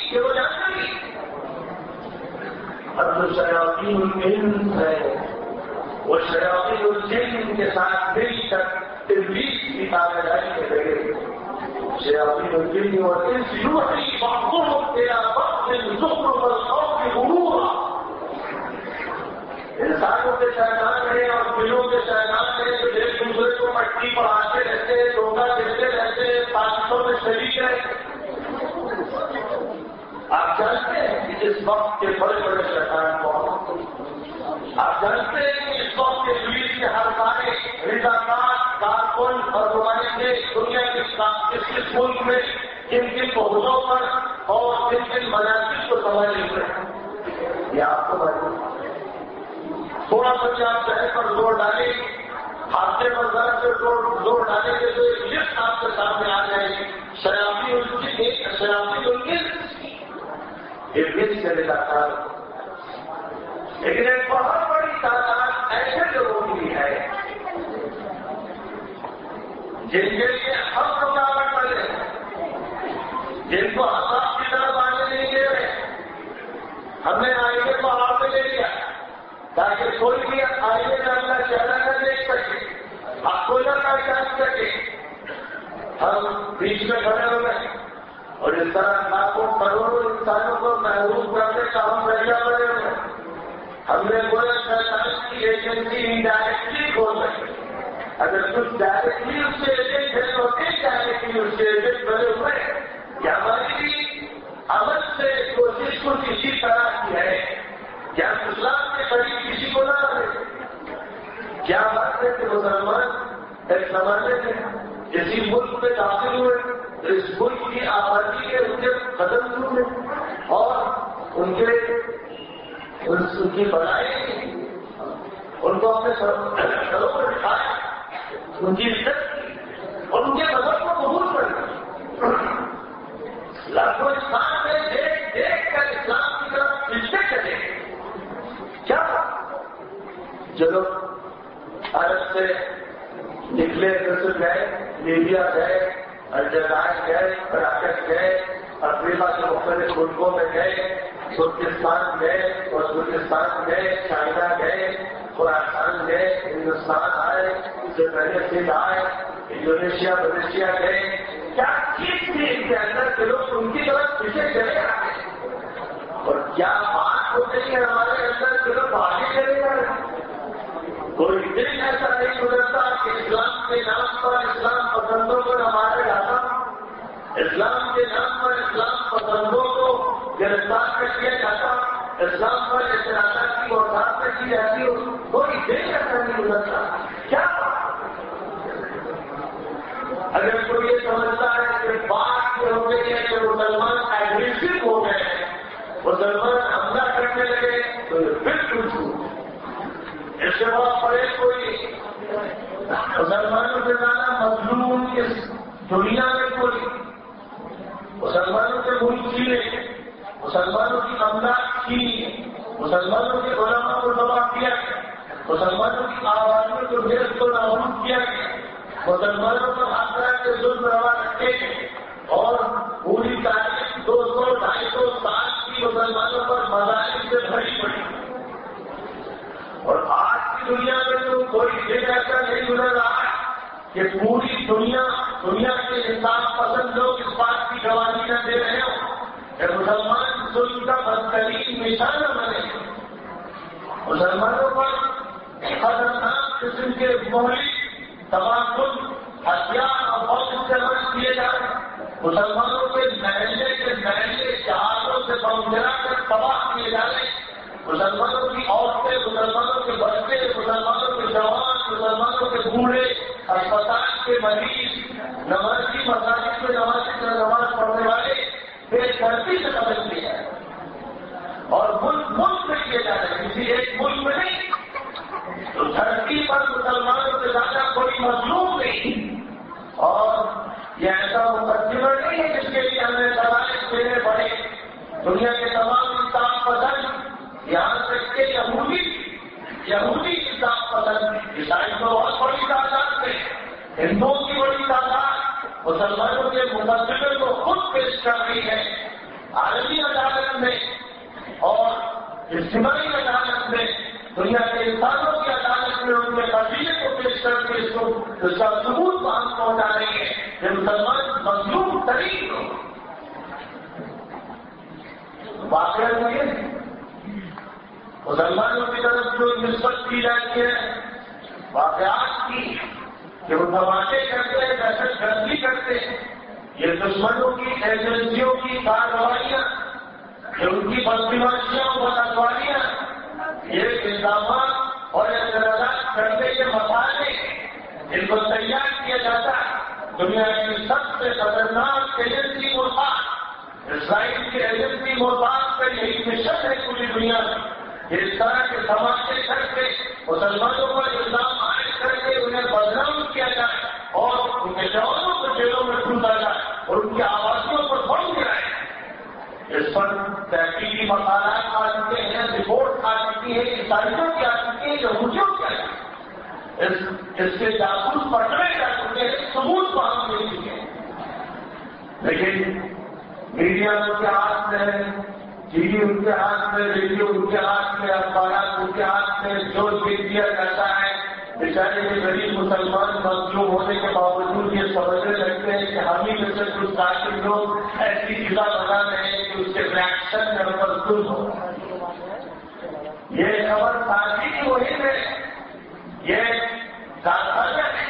کہ وہ جانتے نہیں۔ اب جو شیاطین الانس ہے وہ شیاطین الجن کے ساتھ مل کر ابلیس کی تابعداری میں لگے۔ شیاطین الجن والانس یوحی بعضهم الی بعض زخرف القول غرورا۔ انسانوں کے شیطان ہیں اور دلوں کے شیطان ہیں جو ایک دوسرے کو مٹی پڑھاتے رہتے ہیں، دھوکہ دیتے رہتے ہیں، سازشوں میں شریک رہتے ہیں۔ آپ جانتے ہیں کہ اس وقت کے بڑے بڑے شیطان کون؟ آپ جانتے ہیں کہ اس وقت کے ابلیس کے ہر سارے رضاکار کارکن اور نمائندے دنیا کے کس ملک میں کن کن عہدوں پر اور کن کن مناظر کو سنبھالے ہوئے ہیں، یہ آپ کو معلوم۔ تھوڑا سا بھی آپ شہر پر زور ڈالیں، حادثے پر ذرا سے زور ڈالیں گے تو ایک لسٹ آپ کے سامنے آ جائے گی۔ شیاطین الانس ابلیس سے رضاکار، لیکن ایک بہت بڑی تعداد ایسے لوگوں کی ہے جن کے لیے ہم رکاوٹ بنے، جن کو عذاب کی طرف آنے نہیں دے رہے۔ ہم نے آئینے کو ہاتھ میں لے لیا تاکہ کوئی بھی آئینے میں اپنا چہرہ نہ دیکھ سکے، آپ کو نہ پہچان سکے۔ ہم بیچ میں کھڑے ہو گئے اور اس طرح لاکھوں کروڑوں انسانوں کو محروم کرنے کا ہم ذریعہ بنے ہوئے۔ ہم نے بولے شیطان کی ایجنسی انڈائریکٹلی کھول سکتے، اگر کچھ ڈائریکٹلی اس سے ایجنٹ ہے تو ڈائریکٹلی اس سے ایجنٹ بنے ہوئے کیا ہماری بھی عمل سے کوشش کو کسی طرح کی ہے؟ کیا اسلام کے قریب کسی کو نہ رہے؟ کیا بات ہے کہ مسلمان ایک زمانے میں کسی ملک میں داخل ہوئے تو اس ملک کی آبادی کے ان کے قدم ہوئے اور ان کی بڑائی ان کو اپنے سروں پر بٹھایا، ان کی عزت کی اور ان کے مذہب کو قبول کر دیا۔ لاکھوں انسان میں دیکھ دیکھ کر اسلام کی طرف پھرتے چلے کیا؟ چلو عرب سے نکلے مصر گئے، لیبیا گئے، الجزائر گئے، مراکش گئے، افریقہ کے مختلف ملکوں میں گئے، ترکستان گئے، ازبکستان گئے، چائنا گئے، خراسان گئے، ہندوستان آئے، اس سے پہلے سندھ آئے، انڈونیشیا ملیشیا گئے۔ کیا چیز تھی ان کے اندر کے لوگ ان کی طرف پیچھے چلے آئے؟ اور کیا بات ہو گئی ہے ہمارے اندر کے لوگ آگے چلے جائے؟ کوئی دن ایسا نہیں گزرتا کہ اسلام کے نام پر اسلام پسندوں کو نہ مارے جاتا، اسلام کے نام پر اسلام پسندوں کو گرفتار کر دیا جاتا، اسلام پر اعتراضات کی وضاحت میں کی جاتی ہو، کوئی دن ایسا نہیں گزرتا۔ کیا اگر کوئی یہ سمجھتا ہے کہ بات یہ ہو گئی ہے کہ مسلمان ایگریسو ہو گئے، مسلمان حملہ کرنے لگے، تو یہ بالکل جھوٹ۔ اس کے بعد پڑے کوئی مسلمانوں کے زیادہ مظلوم اس دنیا میں کوئی، مسلمانوں کے ملک چھینے، مسلمانوں کی امداد کی، مسلمانوں کے علماء کو تباہ کیا گیا، مسلمانوں کی آوازوں کو دیش کو نابود کیا گیا، مسلمانوں پر ہر طرح کے ظلم روا رکھے گئے اور پوری تاریخ 200-250 سال کی مسلمانوں پر مظالم سے بھری پڑی۔ اور آج کی دنیا میں تو کوئی دن ایسا نہیں گزر رہا ہے کہ پوری دنیا کے انسان پسند لوگ اس بات کی گواہی نہ دے رہے ہوں کہ مسلمان ظلم کا بدترین نشانہ بنے، مسلمانوں پر خطرناک قسم کے مہلک تباکن ہتھیار اور فوج استعمال کیے جا رہے ہیں، مسلمانوں کے محلے جہازوں سے پہنچا کر تباہ کیے جا رہے ہیں، مسلمانوں کی عورتیں، مسلمانوں کے بچے، مسلمانوں کے جوان، مسلمانوں کے بوڑھے، اسپتال کے مریض، نمازی مساجد میں نماز پڑھنے والے بے دردی سے قتل کیے جائے اور ملک میں کیے جا رہے ہیں، کسی ایک یہ ایسا مقدمہ نہیں ہے جس کے لیے ہمیں سوال دینے پڑے. دنیا کے تمام انصاف پسند، یہاں تک کہ یہودی انصاف پسند، عیسائی تو بہت بڑی تعداد میں، ہندوؤں کی بڑی تعداد مسلمانوں کے مقدمے کو خود پیش کر رہی ہے عالمی عدالت میں اور اجتماعی عدالت میں، دنیا کے انسانوں کی عدالت میں ان کے قضیے کو پیش کر کے اس کا ثبوت وہاں پہنچا رہی ہے کہ مسلمان مظلوم ترین ہو. واقعہ یہ مسلمانوں کی طرف جو نسبت کی جاتی ہے واقعات کی کہ وہ دھماکے کرتے ہیں، دہشت گردی کرتے ہیں، یہ دشمنوں کی ایجنسیوں کی کارروائیاں، یہ ان کی بدماشیاں اور بدعمالیاں، یہ الزامات اور اعتراضات کرنے کے مسائل ان کو تیار کیا جاتا ہے. دنیا کی سب سے خطرناک ایجنسی مرتاد، اسرائیل کی ایجنسی مرتاد کا یہی مشن ہے پوری دنیا میں. اس طرح کے دھماکے کر کے مسلمانوں پر الزام عائد کر کے انہیں بدنام کیا جائے اور ان کے جوانوں کو جیلوں میں ڈھونڈا جائے اور ان کی آبادیوں پر بم گرائے. اس پر تحقیقی مقالات آ چکے ہیں، رپورٹ آ چکی ہے، عیسائیوں کی آ چکی ہے، یہودیوں کی آ چکی ہے. اس کے جاسوس پکڑے جا چکے ہیں، ثبوت وہاں مل چکے ہیں. لیکن میڈیا ان کے ہاتھ میں ہے، ٹی وی ان کے ہاتھ میں، ریڈیو ان کے ہاتھ میں، اخبارات ان کے ہاتھ میں، جو لکھ دیا جاتا ہے بیچارے یہ غریب مسلمان مظلوم ہونے کے باوجود یہ سمجھنے لگتے ہیں کہ ہم ہی میں سے کچھ کافی لوگ ایسی چیزیں بنا رہے ہیں کہ اس کے ریئیکشن میں مضبوط ہو. یہ خبر سازی کی مہم ہے، یہ کارخانہ ہے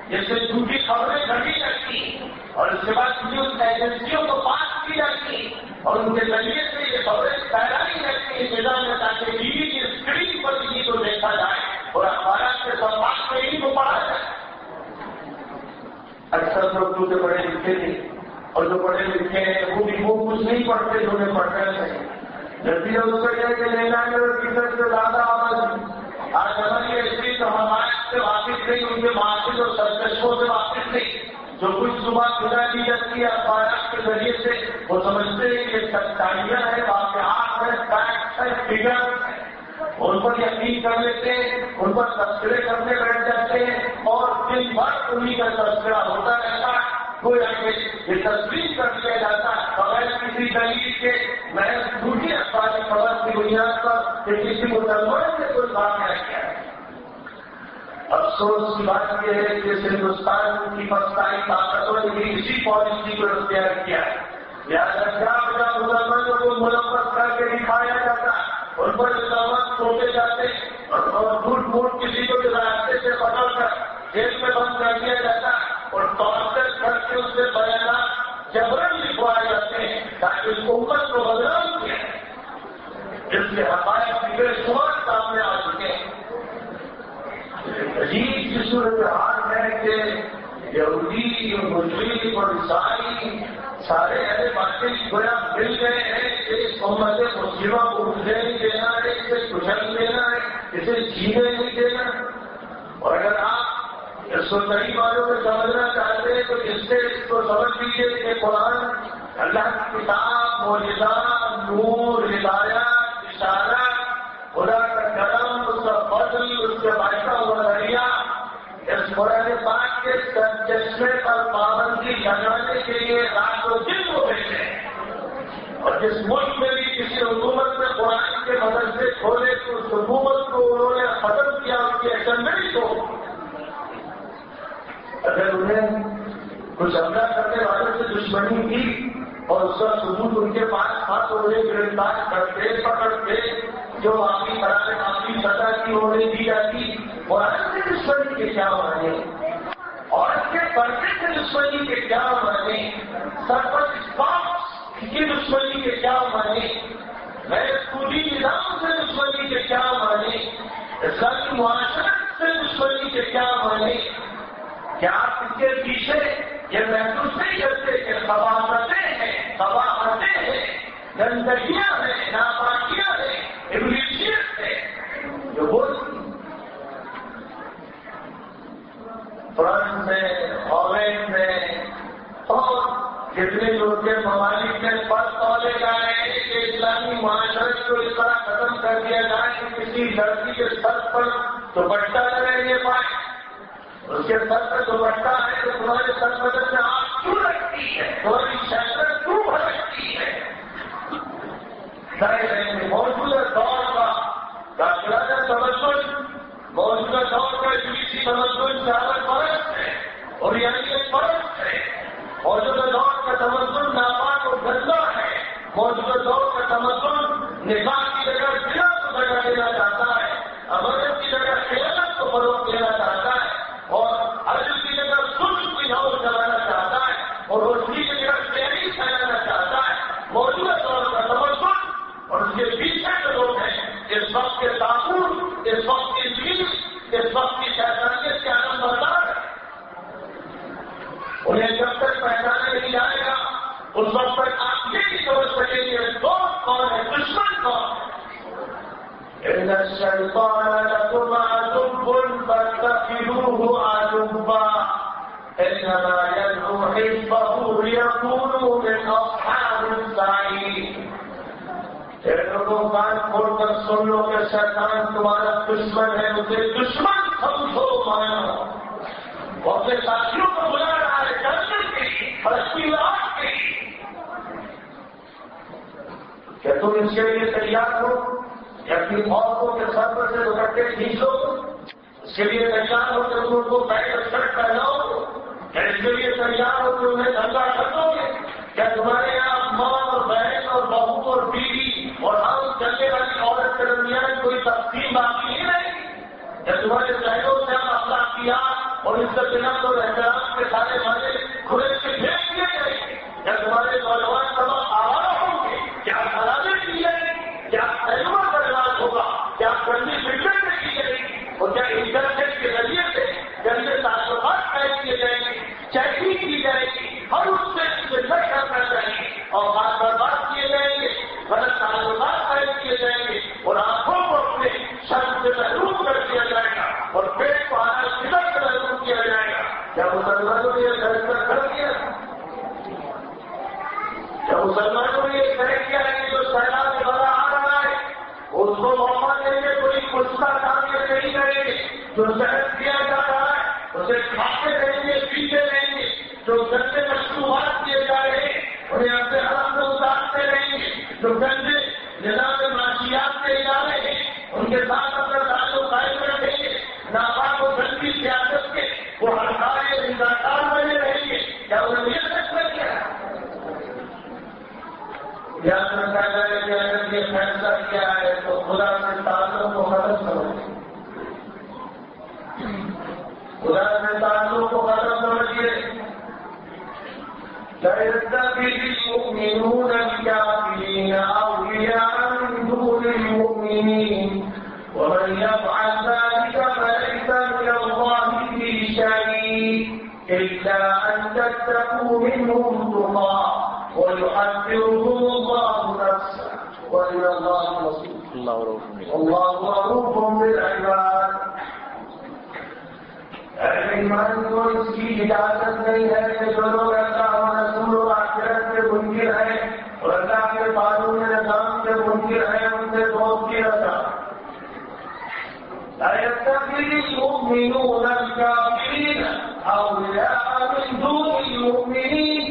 جس سے جھوٹی خبریں گھڑی جاتی اور اس کے بعد نیوز ایجنسیوں کو پاس کی جاتی اور ان کے ذریعے سے یہ خبریں پھیلائی جاتی ہیں فضا میں تاکہ ٹی وی کی اسکرین پر انہیں کو دیکھا جائے اور اخبارات کے سماج میں انہیں کو پڑھا جائے. اکثر لوگ جو پڑھے لکھے تھے اور جو پڑھے لکھے ہیں وہ کچھ نہیں پڑھتے جو انہیں پڑھنا چاہیے. نتیجہ اس کا یہ کہ لینا فیصد سے زیادہ آواز آج ہماری ایسی تو ہمارے سے واقف نہیں، ان کے معاشرے اور سرکشوں سے واقف نہیں. جو کچھ صبح خدا دی جاتی ہے اخبارات کے ذریعے سے وہ سمجھتے ہیں کہ سچائیاں ہیں، واقعات ہیں، فیکٹس ہیں، فگرس ہیں، ان پر یقین کر لیتے ہیں، ان پر تذکرے کرنے بیٹھ جاتے ہیں اور دن بھر انہیں کا تذکرہ ہوتا رہتا ہے. کوئی یہ تصویر کر دیا جاتا ہے بغیر کسی دلیل کے محض جھوٹی اخباری خبر کی بنیاد پر کہ کسی مسلمان سے کوئی بات نہیں کیا ہے. افسوس کی بات یہ ہے کہ ہندوستان کی فسطائی طاقتوں نے بھی اسی پالیسی کو اختیار کیا ہے. لہٰذا جہاں مسلمانوں کو ملوث کر کے دکھایا جاتا ہے، ان پر الزامات تھوپے جاتے اور جھوٹ موٹ کسی کو راستے سے پکڑ کر جیل میں بند کر دیا جاتا ہے اور ٹارچر کر کے اس سے بیانات جبرن لکھوائے جاتے ہیں تاکہ اس امت کو بدنام کیا جس کے حقائق بے شمار سامنے آ چکے ہیں. عجیب کی صورتحال ہے کہ یہودی اور مسلم اور عیسائی سارے ایسے باتیں گویا مل گئے ہیں کہ اس امت مسلمہ کو اٹھنے نہیں دینا ہے، اسے کچل دینا ہے، اسے جینے نہیں دینا. اور اگر آپ اس کو صحیح والوں میں سمجھنا چاہتے ہیں تو اس سے اس کو سمجھ لیجیے کہ قرآن اللہ کی کتاب، معجزات، نور، ہدایات، اشارات، خدا کا کرم، اس کا فضل، اس کے باشا ہوا دریا، اس قرآن پاک کے چشمے پر پابندی لگانے کے لیے رات و دن کو بھیجے. اور جس ملک میں بھی کسی حکومت نے قرآن کے مدرسے کھولے تو اس حکومت کو انہوں نے ختم کیا، اس کی اسمبلی کو. اگر انہیں کچھ حملہ کرنے والوں سے دشمنی کی اور اس کا ثبوت ان کے پاس تھا تو انہیں گرفتار کرتے، پکڑتے، جو واقعی قرار معافی سزا کی انہیں دی جاتی. اور اس کے دشمنی کے کیا مانے اور اس کے پردے سے دشمنی کے کیا مانے، سرپرست اسپاٹ کی دشمنی کے کیا مانے، غیر اسکولی نظام سے دشمنی کے کیا مانے، اسلامی معاشرت سے دشمنی کے کیا مانے. کیا آپ اس کے پیچھے یہ محسوس نہیں کرتے کہ قباحتیں ہیں، گندگیاں ہیں، ناپاکیاں ہیں، ابلیسیت ہے جو بولتی فرانس میں، ہالینڈ میں، کتنے یورپین ممالک میں پر تولے جائے ہیں کہ اسلامی معاشرت کو اس طرح ختم کر دیا جائے کہ کسی لڑکی کے سر پر دوپٹہ نہ رہنے پائے. اس کے سر پر دوپٹہ ہے تو تمہارے سر بدن میں آگ کیوں لگتی ہے, تمہاری شہرت کیوں بھڑکتی ہے. موجودہ دور کا داخلہ تمدن, موجودہ دور کا انگلیسی تمدن 4 برس ہے اور یعنی ایک برس ہے. موجودہ دور کا تمدن ناپاک اور گندا ہے. موجودہ دور کا تمدن نکاح کی جگہ زنا کو جگہ دینا چاہتا ہے, امانت کی جگہ خیانت کو فروغ دینا چاہتا ہے, اور عدل کی جگہ سلجھ کی نوز چلانا چاہتا ہے, اور روشنی کی جگہ شہری پھیلانا چاہتا ہے. موجودہ دور کا تمدن اور اس کے پیچھے جو لوگ ہیں, اس وقت کے تعاون, اس وقت کی چیز, اس وقت کی شیطانیت کے عالم بردار ہے. انہیں جب تک پہچانا نہیں جائے گا اس وقت تک آپ یہ نہیں سمجھ سکیں گے دوست کون ہے, دشمن کون ہے. ان الشیطان لکم عدو فاتخذوه عدوا انما يدعو حزبه ليكونوا من اصحاب السعير. لوگوں کان کھول کر سن لو کہ شیطان تمہارا دشمن ہے, اسے دشمن سمجھو مانو. وہ اپنے ساتھیوں کو بلا رہا ہے جنت کے لیے, فلسطین آگ کے لیے. کیا تم اس کے لیے تیار ہو یا اپنی عورتوں کے سر پر سے دوپٹے کھینچ لو؟ اس کے لیے تیار ہو کہ تم ان کو پینٹ اور شرٹ پہناؤ؟ کیا اس کے لیے تیار ہو کہ انہیں دھندا کر دو گے؟ کیا تمہارے یہاں ماں اور بہن اور بہو اور بیوی اور ہم چلنے والی عورت کے درمیان کوئی تقسیم باقی نہیں رہے گی؟ کیا تمہارے ذہنوں سے ہم اخلاقیات اور عزت نفس اور احترام کے سارے معنی کھلے سے پھینک دیے جائیں گے؟ کیا تمہارے نوجوان سبق آوارہ ہوں گے؟ کیا خرابی کی جائے گی؟ کیا علم کا رواج ہوگا؟ کیا گندی فکریں میں کی جائے گی؟ اور کیا انٹرنیٹ کے ذریعے سے گندے تعلقات قائم کیے جائیں گے؟ چیکنگ کی جائے گی, ہر اس سے نہ کرنا چاہیے اور بات برباد کیے جائیں گے, غلط تعلقات قائم کیے جائیں گے اور آنکھوں کو اپنے شرم سے محروم کر دیا جائے گا اور پیٹ کو آنا سدھر سے محروم کیا جائے گا. کیا مسلمانوں نے یہ فیصلہ کر دیا؟ کیا مسلمانوں نے یہ طے کیا ہے کہ جو سیلاب بڑا آ رہا ہے اس کو موقع دیں گے, کوئی کچھ کام یہ نہیں کریں گے؟ جو صحت کیا جا رہا ہے اسے کھاتے رہیں گے, پیتے رہیں گے. جو گندے مشروبات کیے جا رہے ہیں انہیں اپنے حرم سے اتارتے رہیں گے. جو گندے نظام معاشیات کے ادارے ہیں ان کے ساتھ اپنا تعلق قائم رکھیں گے. ناپاک و گندی سیاست کے وہ ہڑتالیں انتظار بنے رہیں گے. کیا انہیں یہ فیصلہ کیا ہے؟ یاد رکھا جائے کہ اگر یہ فیصلہ کیا ہے تو خدا سے تعلق کو ختم کرو, خدا سے تعلق کو ختم سمجھیے. فَيَتَّخِذِ الْمُؤْمِنُونَ الْكَافِرِينَ أَوْلِيَاءَ مِن دُونِ الْمُؤْمِنِينَ وَمَن يَفْعَلْ ذَلِكَ فَلَيْسَ مِنَ اللَّهِ فِي شَيْءٍ إِلَّا أَن تَتَّقُوا مِنْهُمْ تُقَاةً وَيُحَذِّرُكُمُ اللَّهُ نَفْسَهُ وَإِلَى اللَّهِ الْمَصِيرُ وَاللَّهُ رَءُوفٌ بِالْعِبَادِ. ایمان کو اس کی اجازت نہیں ہے کہ جو لوگ اللہ و رسول و آخرت کے منکر ہیں اور اللہ کے قانون نظام کے منکر ہیں ان سے دوستی رکھا. لا يتخذ المؤمنون الكافرين أولياء من دون المؤمنين.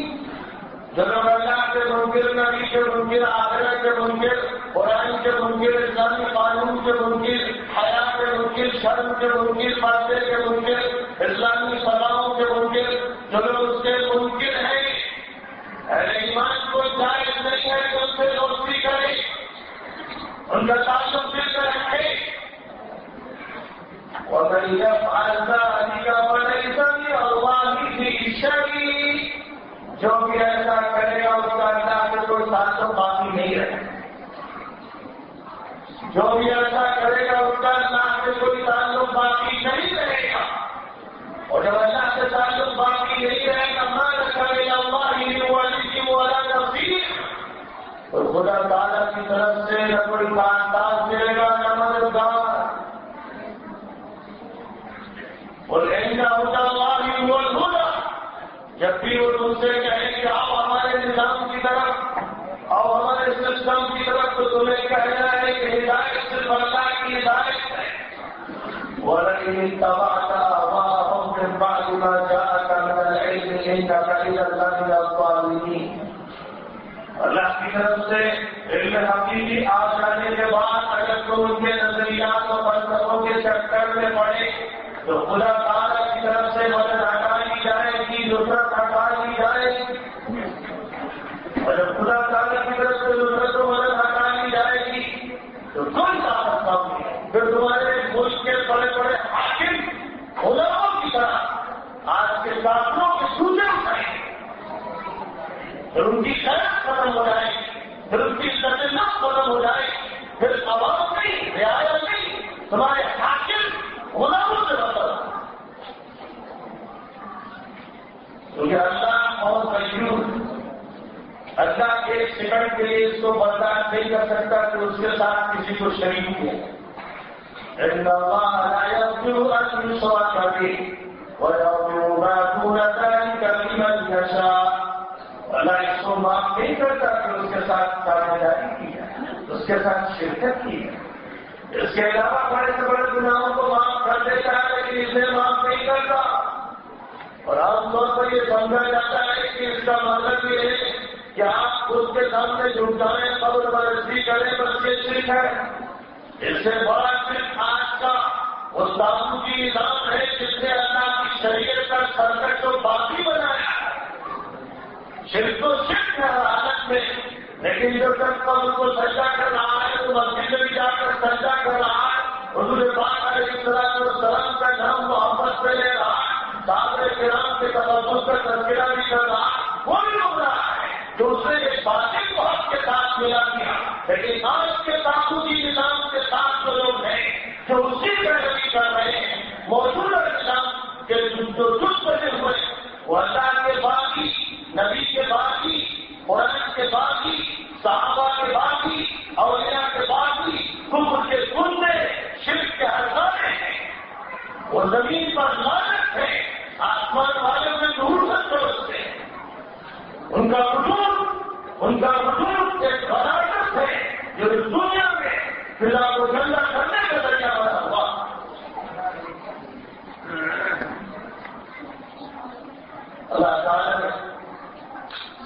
جو لوگ اللہ کے منکر, نبی کے منکر, آخرت کے منکر, قرآن کے منکر, اسلامی قانون کے منکر, حیا کے منکر, شرم کے منکر, پردے کے منکر, اسلامی سزاؤں کے منکر, جو لوگ اس کے منکر ہیں, اہل ایمان کو جائز نہیں ہے کہ ان سے دوستی کرے, ان کا تعلق دل کر رکھے. وَمَن يَفْعَلْ ذَلِكَ فَلَيْسَ مِنَ اللَّهِ فِي شَيْءٍ. جو بھی ایسا کرے گا اس کا اللہ سے کوئی تعلق باقی نہیں رہے. جو بھی ایسا کرے گا اس کا اللہ سے کوئی تعلق باقی نہیں رہے گا. اور جب اللہ سے تعلق باقی نہیں رہے گا مَا لَكَ مِنَ اللَّهِ مِن وَلِيٍّ وَلَا نَصِيرٍ. تو خدا تعالیٰ کی طرف سے نہ کوئی خاندان ملے گا نہ مددگار. قُلْ إِنَّ هُدَى اللَّهِ هُوَ الْهُدَىٰ. جب بھی وہ تم سے کہیں کہ آپ ہمارے نظام کی طرف اور ہمارے سسٹم کی طرف تو تمہیں کہنا ہے کہ ہدایت صرف اللہ کی ہدایت ہے. وَلَئِنِ اتَّبَعْتَ أَهْوَاءَهُم مِّن بَعْدِ مَا جَاءَكَ مِنَ الْعِلْمِ إِنَّكَ إِذًا لَّمِنَ الظَّالِمِينَ. اللہ کی طرف سے علم حقیقی آ جانے کے بعد اگر تو ان کے نظریات اور فلسفوں کے چکر میں پڑے تو خدا تعالیٰ کی طرف سے مدد ہٹا لی جائے گی، نصرت ہٹا لی جائے گی. اور جب خدا تعالیٰ کی طرف سے نصرت و مدد ہٹا لی جائے گی تو کوئی طاقت کم نہیں. پھر تمہارے ملک کے بڑے بڑے حاکم علماء کی طرح آج کے کافروں کے سوجے اٹھائیں گے، پھر ان کی خیرت ختم ہو جائے گی، پھر ان کی تجلت ختم ہو جائے گی، پھر عوام نہیں، رعایت نہیں، تمہارے حاکم غلاموں سے بدل. کیونکہ اللہ اور مشہور اللہ ایک سیکنڈ کے لیے اس کو برداشت نہیں کر سکتا کہ اس کے ساتھ کسی کو شریک کیا. ان اللہ لا یغفر ان یشرک به ویغفر ما دون ذلک لمن یشاء. اللہ اس کو معاف نہیں کرتا کہ اس کے ساتھ ساجھیداری کی ہے، اس کے ساتھ شرکت کی ہے. اس کے علاوہ بڑے سے بڑے گناہوں کو معاف کر دیتا ہے لیکن اسے معاف نہیں کرتا. اور عام طور پر یہ سمجھا جاتا ہے کہ اس کا مطلب یہ ہے کہ آپ اس کے سامنے جھٹائیں، قبر پرستی کریں، بس یہ شرک ہے. اس سے بڑا شرک آج کا وہ تاغوتی نظام ہے جس نے اللہ کی شریعت کا سرکش و باقی بنایا ہے. شرک تو شرک ہے ہر حالت میں، لیکن جب تک قبر کو سجدہ کر رہا ہے تو مسجد میں بھی جا کر سجدہ کر رہا ہے، حضور پاک علیہ السلام کا نام محبت سے لے رہا ہے، صحابہ کرام کے تقدس کا تذکرہ بھی کر رہا ہے، وہ بھی ہو رہا ہے جو اس نے ایک باطل کو حق کے ساتھ ملا دیا. لیکن آج کے تاغوتی نظام کے ساتھ جو لوگ ہیں جو اسی پیروی کر رہے ہیں، موجودہ نظام کے جو بنے ہوئے وہ اللہ کے باقی، نبی کے باقی، قرآن کے باقی، صحابہ کے باقی، اولیاء کے باقی، کفر کے کنڈے، شرک کے ہرزانے ہیں. وہ زمین پر لعنت ہے، آسمان والوں میں نور سے چلتے ہیں. ان کا وجود ایک بلاغت ہے جو اس دنیا میں فضا کو ٹھنڈا کرنے کا ذریعہ بنا ہوا. اللہ تعالیٰ نے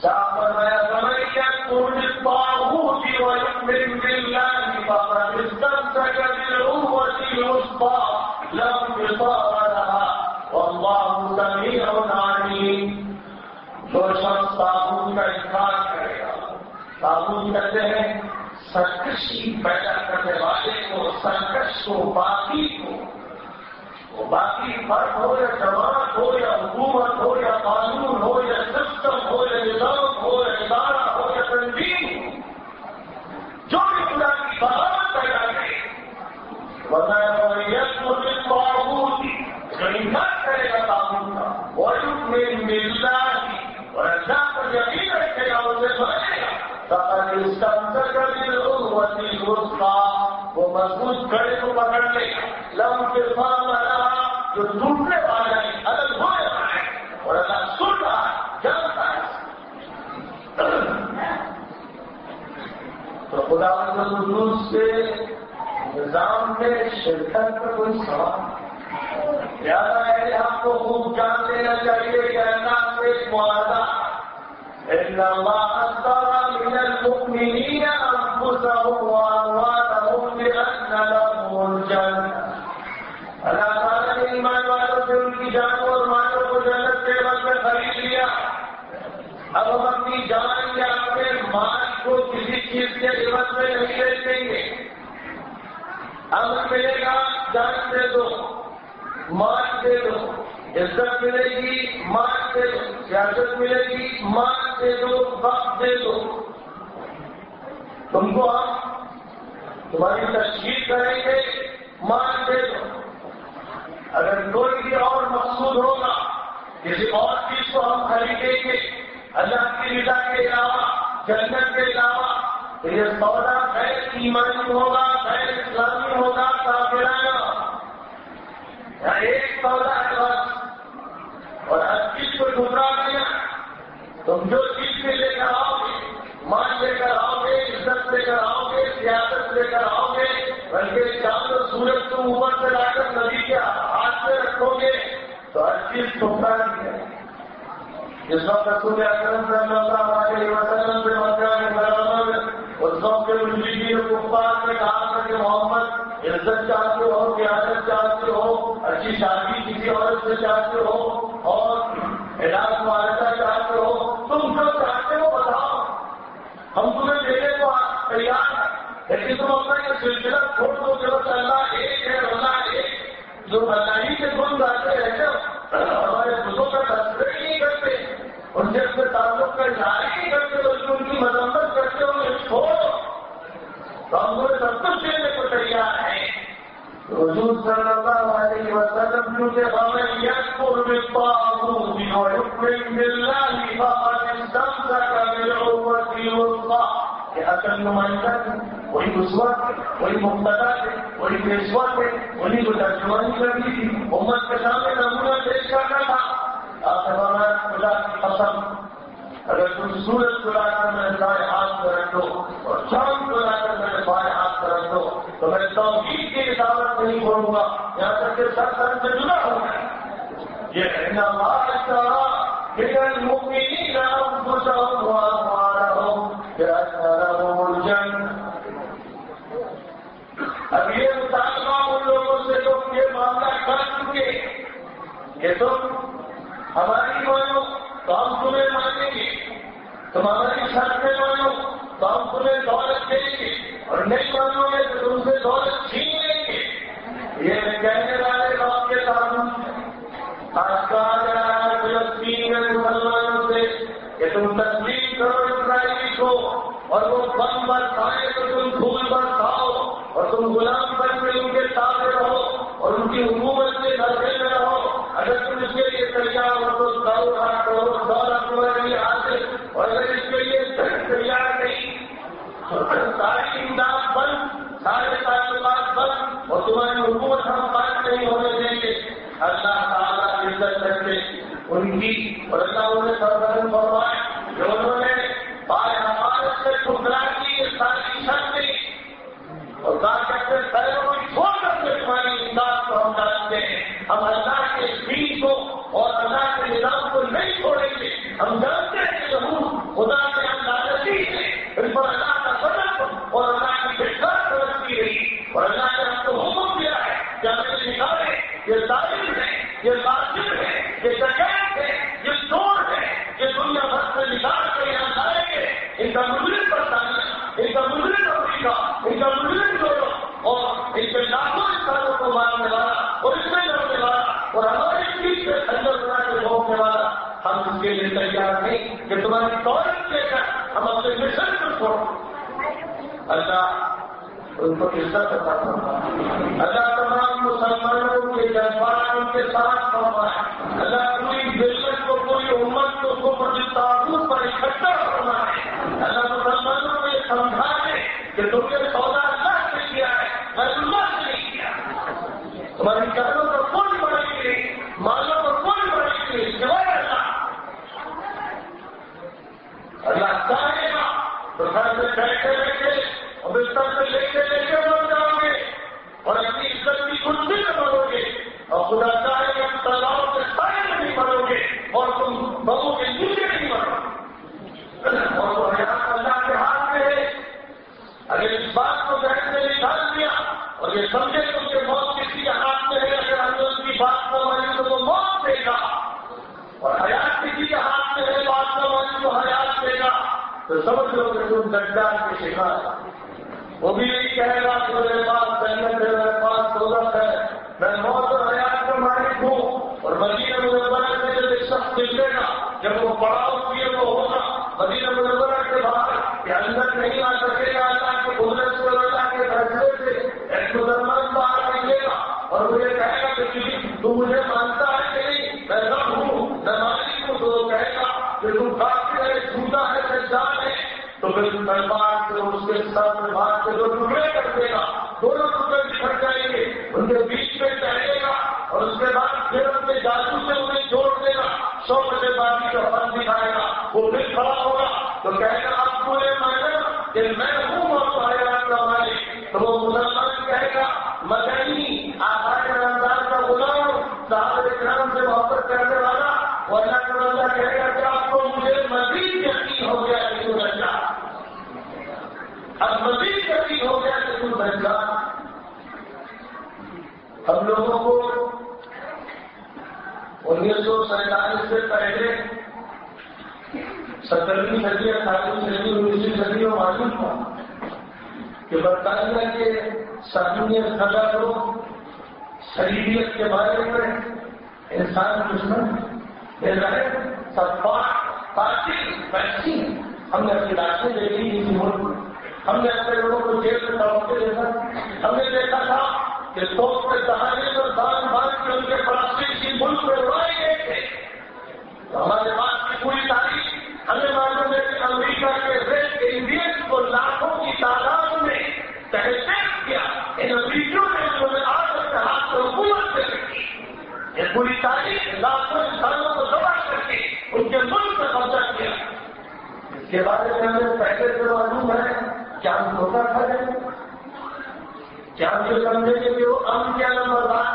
صاف فرمایا فَمَن يَكْفُرْ بِالطَّاغُوتِ وَيُؤْمِن بِاللَّهِ فَقَدِ اسْتَمْسَكَ بِالْعُرْوَةِ الْوُثْقَىٰ لَا انفِصَامَ لَهَا وَاللَّهُ سَمِيعٌ عَلِيمٌ. جو شخص طاغوت کا انکار کرے گا، طاغوت کہتے ہیں سرکشی پیدا کرنے والے کو، سرکش کو، باقی کو. وہ باقی فرق ہو یا جماعت ہو یا حکومت ہو یا قانون ہو یا سسٹم ہو یا نظام ہو یا ادارہ ہو یا تنظیم ہو، جو بھی خدا کی بغاوت پیدا کرے، طاغوت جو انکار کرے گا طاغوت کا، وَيُؤْمِن بِاللَّهِ اور اللہ پر یقین رکھے گا، اسے مانے گا، فَقَدِ اسْتَمْسَكَ بِالْعُرْوَةِ الْوُثْقَىٰ وہ مضبوط کڑے کو پکڑ لے گا، لَا انفِصَامَ لَهَا جو ٹوٹنے والا ہے، الگ ہو رہا ہے. اور اللہ سن رہا ہے، جانتا ہے. تو خدا کے حضور سے نظام میں شرکت کا کوئی سوال زیادہ ہے. آپ کو خوب جان لینا چاہیے کہ اللہ سے ایک معاہدہ إِنَّ اللَّهَ اشْتَرَىٰ مِنَ الْمُؤْمِنِينَ أَنفُسَهُمْ وَأَمْوَالَهُمْ بِأَنَّ لَهُمُ الْجَنَّةَ. اللہ تعالیٰ نے ایمان والوں سے ان کی جانوں اور مالوں کو جنت کے عوض میں خرید لیا. اب ہم اپنی جان یا اپنے مال کو کسی چیز کے عوض میں نہیں لے دیں گے. امن ملے گا، جان دے دو، مال دے دو. عزت ملے گی، مال دے دو. سیاست ملے گی، مال دے دو، وقت دے دو. تم کو ہم تمہاری تشہیر کریں گے، مال دے دو. اگر کوئی بھی اور مقصود ہوگا، کسی اور چیز کو ہم خریدیں گے اللہ کی رضا کے علاوہ، جنت کے علاوہ، تو یہ سودا غیر ایمانی ہوگا، غیر اسلامی ہوگا، کافرانہ. ایک سودا ہے بس، اور ہر چیز کو ٹھکرا دیا. تم جو چیز کے لے کر آؤ مان لے کر آؤ گے، عزت لے کر آؤ گے، سیاست لے کر آؤ گے، بلکہ چاند اور سورج کو اوپر سے لا کر نبی کے ہاتھ میں رکھو گے تو ہر چیز ٹھکرا دی ہے۔ جس وقت رسول اکرم صلی اللہ علیہ وسلم سے مکہ مکرمہ میں اس وقت کے مشرکین کفار نے کہا تھا کہ محمد عزت چاہتے ہو، قیادت چاہتے ہو، اچھی شادی کسی عورت سے چاہتے ہو اور علاج معالجہ چاہتے ہو، تم جو چاہتے ہو بتاؤ، ہم تمہیں دینے کو تیار ہیں، لیکن تم اپنا یہ سلسلہ چھوڑ دو کہ بس اللہ ایک ہے، اللہ ایک، جو اللہ ہی کے گن گاتے رہتے ہمارے بزرگوں کا تذکرہ ہی نہیں کرتے، ان سے اپنے تعلق کا اظہار ہی نہیں کرتے، بلکہ ان کی مذمت کرتے ہو انہیں چھوڑو، تو ہم تمہیں سب کچھ دینے کو تیار ہیں۔ حضور صلی اللہ علیہ وسلم کیونکہ ہمیں یذکر بالطاغوت ویؤمن باللہ فقد استمسک بالعروۃ الوثقی، کہ اصل نمائندہ تھے، وہی اسوہ تھے، وہی مقتدیٰ تھے، وہی پیشوا تھے، انہیں کو ترجمانی کرنی تھی، امت کے سامنے نمونہ پیش کرنا تھا۔ آپ نے فرمایا خدا کی قسم اگر تم سورج کو لا کر میرے دائیں ہاتھ میں رکھ دو اور چاند کو لا کر میرے بائیں ہاتھ میں رکھ دو تو میں توحید کی دعوت نہیں چھوڑوں گا یہاں تک کہ سر سے جڑا ہوگا۔ یہ کہنا من المؤمنین انفسهم واموالهم بأن لهم الجنة۔ اب یہ مطالبہ ان لوگوں سے تو یہ معاملہ کر چکے کہ تم ہماری مانو تو ہم تمہیں مانیں گے، تم ہماری شرطیں مانو تو ہم تمہیں دولت دیں گے، اور نہیں مانو گے تو تم سے دولت چھین لیں گے۔ یہ کہنے والے بات کے قانون آج کہا جا رہا ہے فلسطین میں مسلمانوں سے کہ تم تسلیم کرو اسرائیلی کو اور وہ بم برسائے تو تم پھول برساؤ اور تم غلام بن کے ان کے تابع رہو اور ان کی حکومت کے درجے میں رہو۔ اگر تم اس کے لیے تیار ہو تو دولت تمہارے لیے حاصل، اور اگر اس کے لیے تیار نہیں ساری امداد بند، سارے تعلقات بند اور تمہاری حکومت ہم قائم نہیں ہونے دیں گے۔ اللہ تعالیٰ عزت کرتے ان کی اور اللہ انہیں سرگرم فرمائے جو انہوں نے بائیں حمایت سے ٹھکرا کی یہ ساری شرطیں اور کہا کرتے پہلے کوئی چھوڑ کر کے تمہاری امداد کو ہم جانتے ہیں، ہم اللہ کے دین کو اور اللہ کے نظام کو نہیں چھوڑیں گے، ہم جانتے ہیں کہ ضرور خدا کے ہم لالچی ہیں، ان پر اللہ کا قدر اور اللہ کی بہتر ترقی رہی اور اللہ نے ہم کو حکم دیا ہے کہ ہمیں نکالے یہ ظالم ہے، یہ غاصب ہے، یہ ڈکیت ہے، یہ چور ہے، یہ دنیا بھر سے نکال کر یہاں لائیں گے، ان کا مجرم برطانیہ، ان کا مجرم امریکہ، ان کا مجرم یورپ اور ان کے لاکھوں انسانوں کو مارنے والا اور اس میں لڑنے والا اور ہمارے چیز سے خنجر بنا کے بھونکنے والا، ہم اس کے لیے تیار نہیں کہ تمہاری دولت لے کر ہم اپنے مشن کو چھوڑیں۔ اللہ ان کو عزت عطا فرمائے، اللہ تمام مسلمانوں کے جذبات کے ساتھ فرمائے، اللہ پوری ملت کو پوری امت کو کفر طاغوت پر اکٹھا فرمائے، اللہ مسلمانوں کو یہ سمجھا دے کہ تم نے سودا اللہ سے کیا ہے، غیر اللہ سے نہیں کیا، تمہاری جانوں پر کوئی بڑائی نہیں، مالوں پر کوئی بڑائی نہیں سوائے اللہ چاہے گا تو گھر میں بیٹھے بیٹھے اور بستر سے لے کے مر جاؤ گے اور اپنی عزت کی کرسی میں مرو گے اور خدا چاہے گا تلاؤ کے سائے میں نہیں مرو گے اور تم بہو کے نیچے نہیں مرو اور وہ حیات اللہ کے ہاتھ میں ہے۔ اگر اس بات کو ذہن سے نکال دیا اور یہ سمجھے تم کہ موت کسی کے ہاتھ میں ہے، اگر ہم نے اس کی بات نہ مانی تو وہ موت دے گا اور حیات کسی کے ہاتھ میں ہے، بات نہ مانی تو حیات دے گا، تو سمجھ لو کہ تم دجال کے شکار۔ وہ بھی یہی کہے گا کہ میرے پاس جنت ہے، میرے پاس دوزخ ہے، میں موت اور حیات کا مالک ہوں، اور مدینہ منورہ سے جب ایک شخص نکلے گا جب وہ پڑاؤ کیے وہ ہوگا مدینہ منورہ کے باہر کہ اندر نہیں آ سکے گا اللہ کے قدرت سے اللہ کے فیصلے سے، ایک مسلمان باہر نکلے گا اور وہ یہ کہے گا کہ تو مجھے مانتا ہے کہ نہیں، میں رب ہوں، میں مالک ہوں، تو وہ کہے گا کہ تم کافر ہے، جھوٹا ہے، دجال ہے، تو پھر تلوار سے اس کے سر میں بھاگ کے دو ٹکڑے کر دے گا، دونوں ٹکڑے بکھر جائیں گے، ان کے بیچ میں چڑھے گا اور اس کے بعد پھر اپنے جادو سے انہیں جوڑ دے گا، 100 بازی کا فن دکھائے گا، وہ پھر کھڑا ہوگا تو کہے گا آپ پورے کہ میں ہوں موقعات کا مالک، تو وہ مسلمان کہے گا مدنی آقائے رمضان کا غلام، صحابہ کرام سے محبت کرنے والا، اور اللہ تعالیٰ کہے گا کہ آپ کو مجھے مزید یقین ہو گیا کہ تو بچہ، اب مزید یقین ہو گیا کہ تو بچہ۔ ہم لوگوں کو 1947 سے پہلے 17ویں صدی 18ویں صدی 19ویں صدی میں معلوم تھا کہ برطانیہ کے صہیونیت زدہ لوگ صلیبیت کے بارے میں انسان دشمن دے رہے سب پارٹی ویکسین ہم نے اپنی لاشیں دیکھی اسی ملک میں، ہم نے اپنے لوگوں کو جیل میں تڑپتے دیکھا، ہم نے دیکھا تھا کہ توپ کے سہارے پر بار بار کے ان کے پلاسٹک اسی ملک میں اڑائے گئے تھے۔ ہمارے پاس کی پوری تاریخ ہمیں معلوم ہے کہ امریکہ کے ریڈ انڈینز کو لاکھوں کی تعداد میں تحقیق کیا، ان امریکیوں نے انہوں نے آج تک ہاتھ کو حکومت سے رکھی، یہ پوری تاریخ لاکھوں انسانوں کو تباہ کر کے ان کے ملک میں قبضہ کیا۔ اس کے بارے میں ہمیں پہلے سے معلوم ہے کیا ہم دھوکہ کھا رہے ہیں، کیا ہم یہ سمجھیں گے کہ وہ امن کیا نمبردار،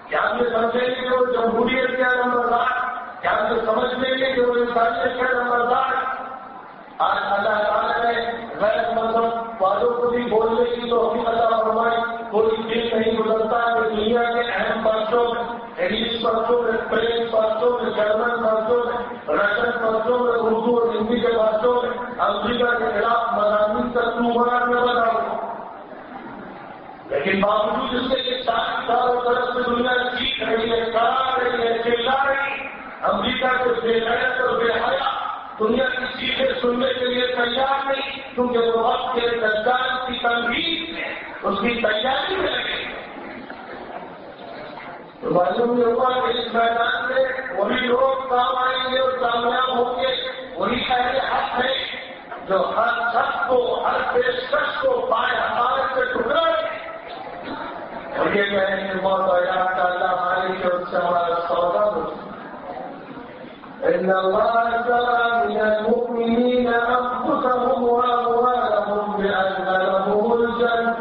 کیا ہم یہ سمجھیں گے کہ وہ جمہوریت کیا نمبردار، کیا ہم یہ سمجھ لیں گے کہ وہ انسانیت کیا نمبردار۔ آج اللہ تعالیٰ نے غیر مذہب والوں کو بھی بولنے کی تو ہم اللہ فرمائی، کوئی دن نہیں گزرتا کہ دنیا کے اہم پرچوں میں، انگلش پرچوں میں، فرینچ پرچوں میں، جرمن پرچوں میں، رشین پرچوں میں، اردو اور ہندی کے پرچوں میں امریکہ کے خلاف مضامین کا تمہارا نہ بناؤ، لیکن باوجود اس کے چاروں طرف سے دنیا جیت رہی ہے، کھڑا رہی ہے، چلا رہی ہے۔ امریکہ کو بے غیرت اور بے حیا دنیا کی چیزیں سننے کے لیے تیار نہیں، کیونکہ وہ وقت کے دجال کی تنظیم ہے، اس کی تیاری میں لگے۔ تو معلوم یہ ہوا کہ اس میدان میں وہی لوگ کام آئیں گے اور کامیاب ہوں گے، وہی اہل حق ہے جو ہر شخص کو، ہر پیشکش کو پائے حقارت سے ٹکرائے اور یہ کہیں کہ موت آیات کا اللہ مالک ہے، اس سے ہمارا سودا ہو۔ إن الله اشترى من المؤمنين أنفسهم وأموالهم بأن لهم الجنة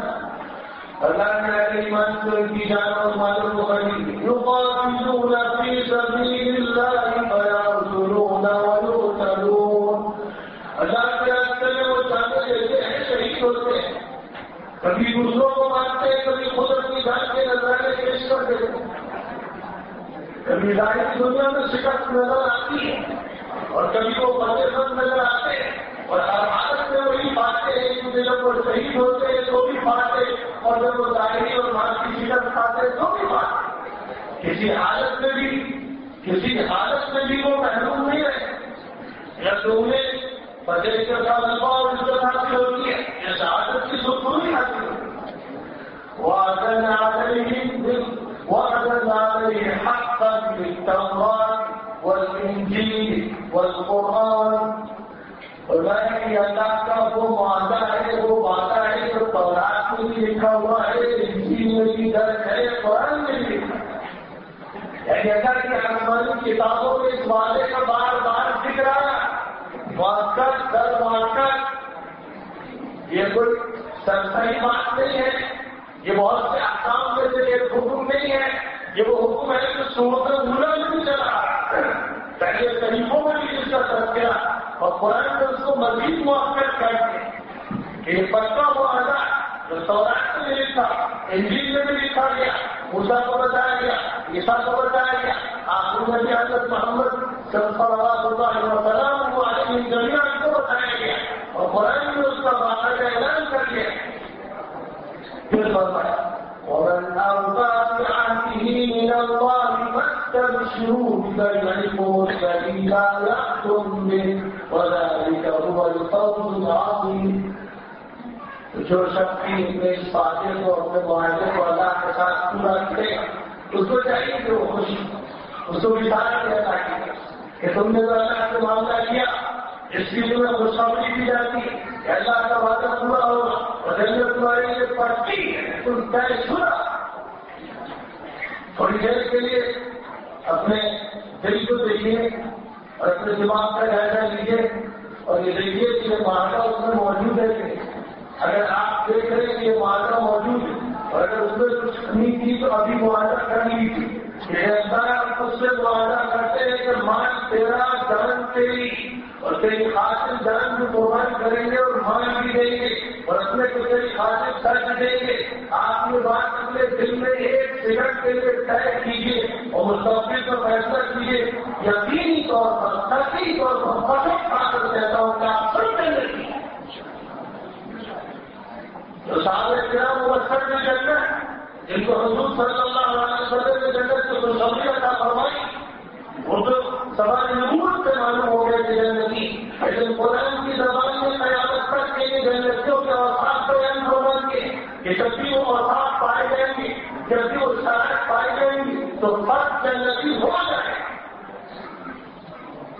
اللہ نے ایمان کی جان اور مالوں کو خرید يقاتلون في سبيل الله فيقتلون ويقتلون۔ اللہ کے راستے میں وہ جانے دیتے ہیں، شہید ہوتے ہیں، کبھی دوسروں کو مارتے ہیں، کبھی خود اپنی جان کے نظرانے پیش کر دیتے ہیں، کبھی ظاہری دنیا میں شکست نظر آتی ہے اور کبھی وہ فتح مند نظر آتے ہیں، اور ہر حالت میں وہی پاتے ہیں، کیونکہ جب وہ شہید ہوتے ہیں تو بھی پاتے، اور جب وہ ظاہری اور مال کی شکست کھاتے ہیں تو بھی پاتے۔ کسی حالت میں بھی وہ محروم نہیں رہے، یا تو انہیں فتح کے ساتھ غلبہ اور عزت حاصل ہوتی ہے، یا شہادت کی سکونی حاصل ہوتی ہے۔ وَأَنزَلْنَا عَلَيْهِ حَقًّا بِالتَّوْرَاةِ وَالْإِنجِيلِ وَالْقُرْآنِ۔ اور اللہ کا وہ معاہدہ ہے، وہ وعدہ ہے جو تورات میں بھی لکھا ہوا ہے، انجیل میں بھی درج ہے، قرآن میں بھی لکھا ہے۔ یعنی اللہ کی آسمانی کتابوں میں اس وعدے کا بار بار ذکر آیا، موقت در موقت۔ یہ کوئی سرسری بات نہیں ہے، یہ بہت سے احکام میں سے ایک حکم نہیں ہے، یہ وہ حکم ہے جو سورۃ اولیٰ میں بھی چلا پہلے طریقوں میں بھی اس کا تذکرہ، اور قرآن نے اس کو مزید مؤکد کر کے کہ یہ پکا معاہدہ جو تورات میں لکھا، انجیل میں بھی لکھا گیا، موسیٰ کو بتایا گیا، عیسیٰ کو بتایا گیا، آخر نبی حضرت محمد صلی اللہ علیہ وسلم کو عالمی دنیا کو بتایا گیا، اور قرآن نے اس کا باقاعدہ اعلان کر دیا۔ پھر فرمایا وَمَنْ أَوْفَىٰ بِعَهْدِهِ مِنَ اللَّهِ فَاسْتَبْشِرُوا بِبَيْعِكُمُ الَّذِي بَايَعْتُم بِهِ وَذَٰلِكَ هُوَ الْفَوْزُ الْعَظِيمُ۔ جو شخص اپنے اس وعدے کو، اپنے معاہدے کو اللہ کے ساتھ پورا کرے گا، اس کو چاہیے کہ وہ خوشی، اس کو بشارت دینا چاہیے کہ تم نے جو اللہ سے معاملہ کیا اس کی تمہیں خوشخبری دی جاتی ہے کہ اللہ کا وعدہ پورا ہوگا، اور جنت تمہارے لیے پڑتی ہے، تم طے سنا۔ تھوڑی دیر کے لیے اپنے دل کو دیکھیے اور اپنے دماغ کا جائزہ لیجیے اور یہ دیکھیے کہ یہ معاہدہ اس میں موجود ہے کہ اگر آپ دیکھ رہے ہیں کہ یہ معاہدہ موجود ہے اور اگر اس میں کچھ کمی تھی تو ابھی معاہدہ کر لی تھی کہ اللہ اس سے معاہدہ کرتے ہیں کہ مال تیرا جان تیری اور تیری خاطر جان بھی قربان کریں گے اور مال بھی دیں گے اور اپنے کو تیری خاطر خرچ دیں گے. آپ یہ بات اپنے دل میں ایک سیکنڈ کے لیے طے کیجیے اور مستقبل کا فیصلہ کیجیے. یقینی طور پر تحقیقی طور پر قسم کھا کر کہتا ہوں کہ آپ سب کے لیے تو صاحب کرام مبشر میں جنت جن کو حضور صلی اللہ علیہ وسلم نے جنت کی خوشخبری عطا فرمائی وہ تو سوال نور سے معلوم ہو گئے کہ جنتی. لیکن قرآن کی زبان میں قیامت تک کے لیے جنتیوں کے اوصاف بیان فرمان کے کہ جب بھی وہ اوصاف پائے جائیں گے جب بھی وہ شرائط پائی جائیں گی تو فرق جنتی ہو جائے.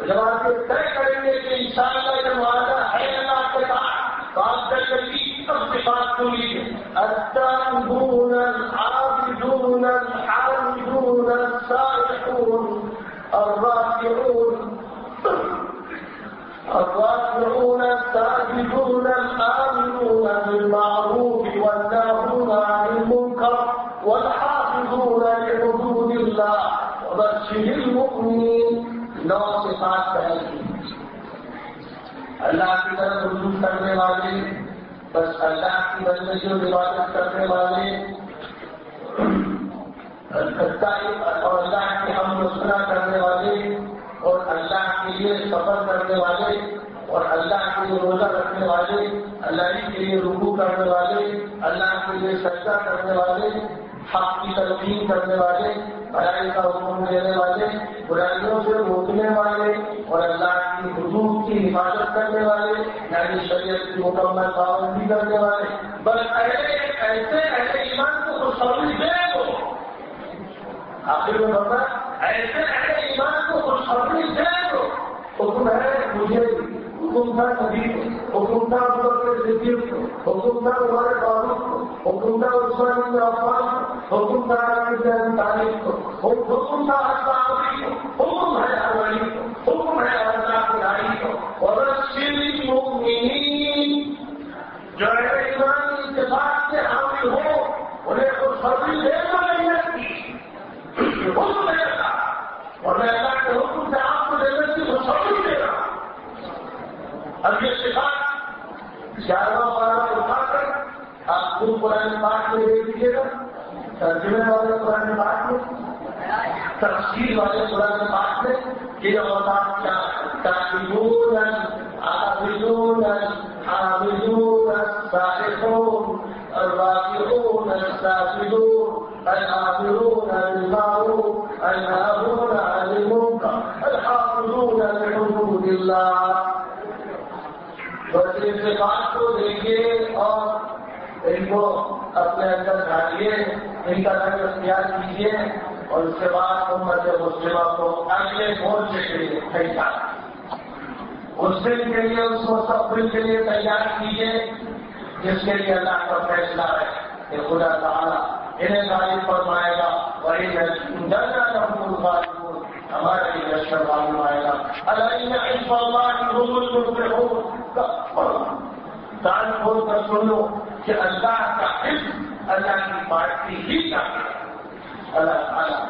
جب آپ یہ طے کریں گے کہ انشاءاللہ یہ معاہدہ ہے اللہ کے ساتھ تو آپ جنتی سب سے بات سنیے. التائبون العابدون الحامدون السائحون الراكعون الساجدون الآمرون بالمعروف والناهون عن المنكر والحافظون لحدود الله وبشر المؤمنين. 9 صفات پہل کی. اللہ کی طرف رجوع کرنے والے بس اللہ کی بندگی اور عبادت کرنے والے اور اللہ کی حمد و ثنا کرنے والے اور اللہ کے لیے سفر کرنے والے اور اللہ کے لیے روزہ رکھنے والے اللہ کے لیے رکوع کرنے والے اللہ کے لیے سجدہ کرنے والے حق کی تلقین کرنے والے بھلائی کا حکم دینے والے برائیوں سے روکنے والے اور اللہ کی حدود کی حفاظت کرنے والے یعنی شریعت کی مکمل پابندی کرنے والے. بس ایسے ایمان کو خوشخبری دے دو. آخر میں بتا ایسے ایمان کو خوشخبری دے دو. حکم ہے مجھے حکم تھا نبی کو حکم تھا ابوبکر صدیق کو حکم تھا عمر فاروق کو حکم تھا عثمان بن عفان کو حکم تھا علی بن ابی طالب کو حکم تھا حسن علی کو حکم ہے علی کو حکم ہے اللہ کے نبی کو. وبشر المؤمنین جو ایمان اتفاق سے حاصل ہو انہیں خوشخبری دے دو جنت کی. حکم ہے اللہ اور میں اللہ کے حکم سے آپ کو جنت کی خوشخبری دے رہا ہوں. اب یہ صفات 11واں پارہ اٹھا کر آپ خود قرآن پاک میں دیکھ لیجیے گا. ترجمے والے قرآن پاک میں تفسیر والے قرآن پاک میں یہ اوصاف کیا تائبون عابدون حامدون السائحون الراكعون الساجدون الآمرون بالمعروف الناهون عن المنكر الحافظون لحدود الله. بس ان صفات کو دیکھیے اور ان کو اپنے اندر ڈھالیے ان کا رنگ اختیار کیجیے اور اس کے بعد امت مسلمہ کو اگلے مورچے کے لیے تیار اس دن کے لیے اس مستقبل کے لیے تیار کیجیے جس کے لیے اللہ کا فیصلہ ہے کہ خدا تعالیٰ انہیں غالب فرمائے گا وہی ہمارے لیے لشکر معلوم آئے گا. کان کھول کر سن لو کہ اللہ کا حفظ اللہ کی پارٹی ہی کا اللہ تعالیٰ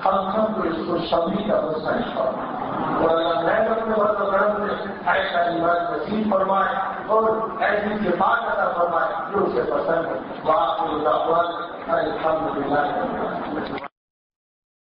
ہم سب کو اس کو سبھی کا بسائش فرمائے اور اللہ محنت میں بہت کرم سے ایسا ایمان نصیب فرمائے اور ایسی صفات عطا فرمائے جو اسے پسند ہے. وآخر دعوانا الحمدللہ.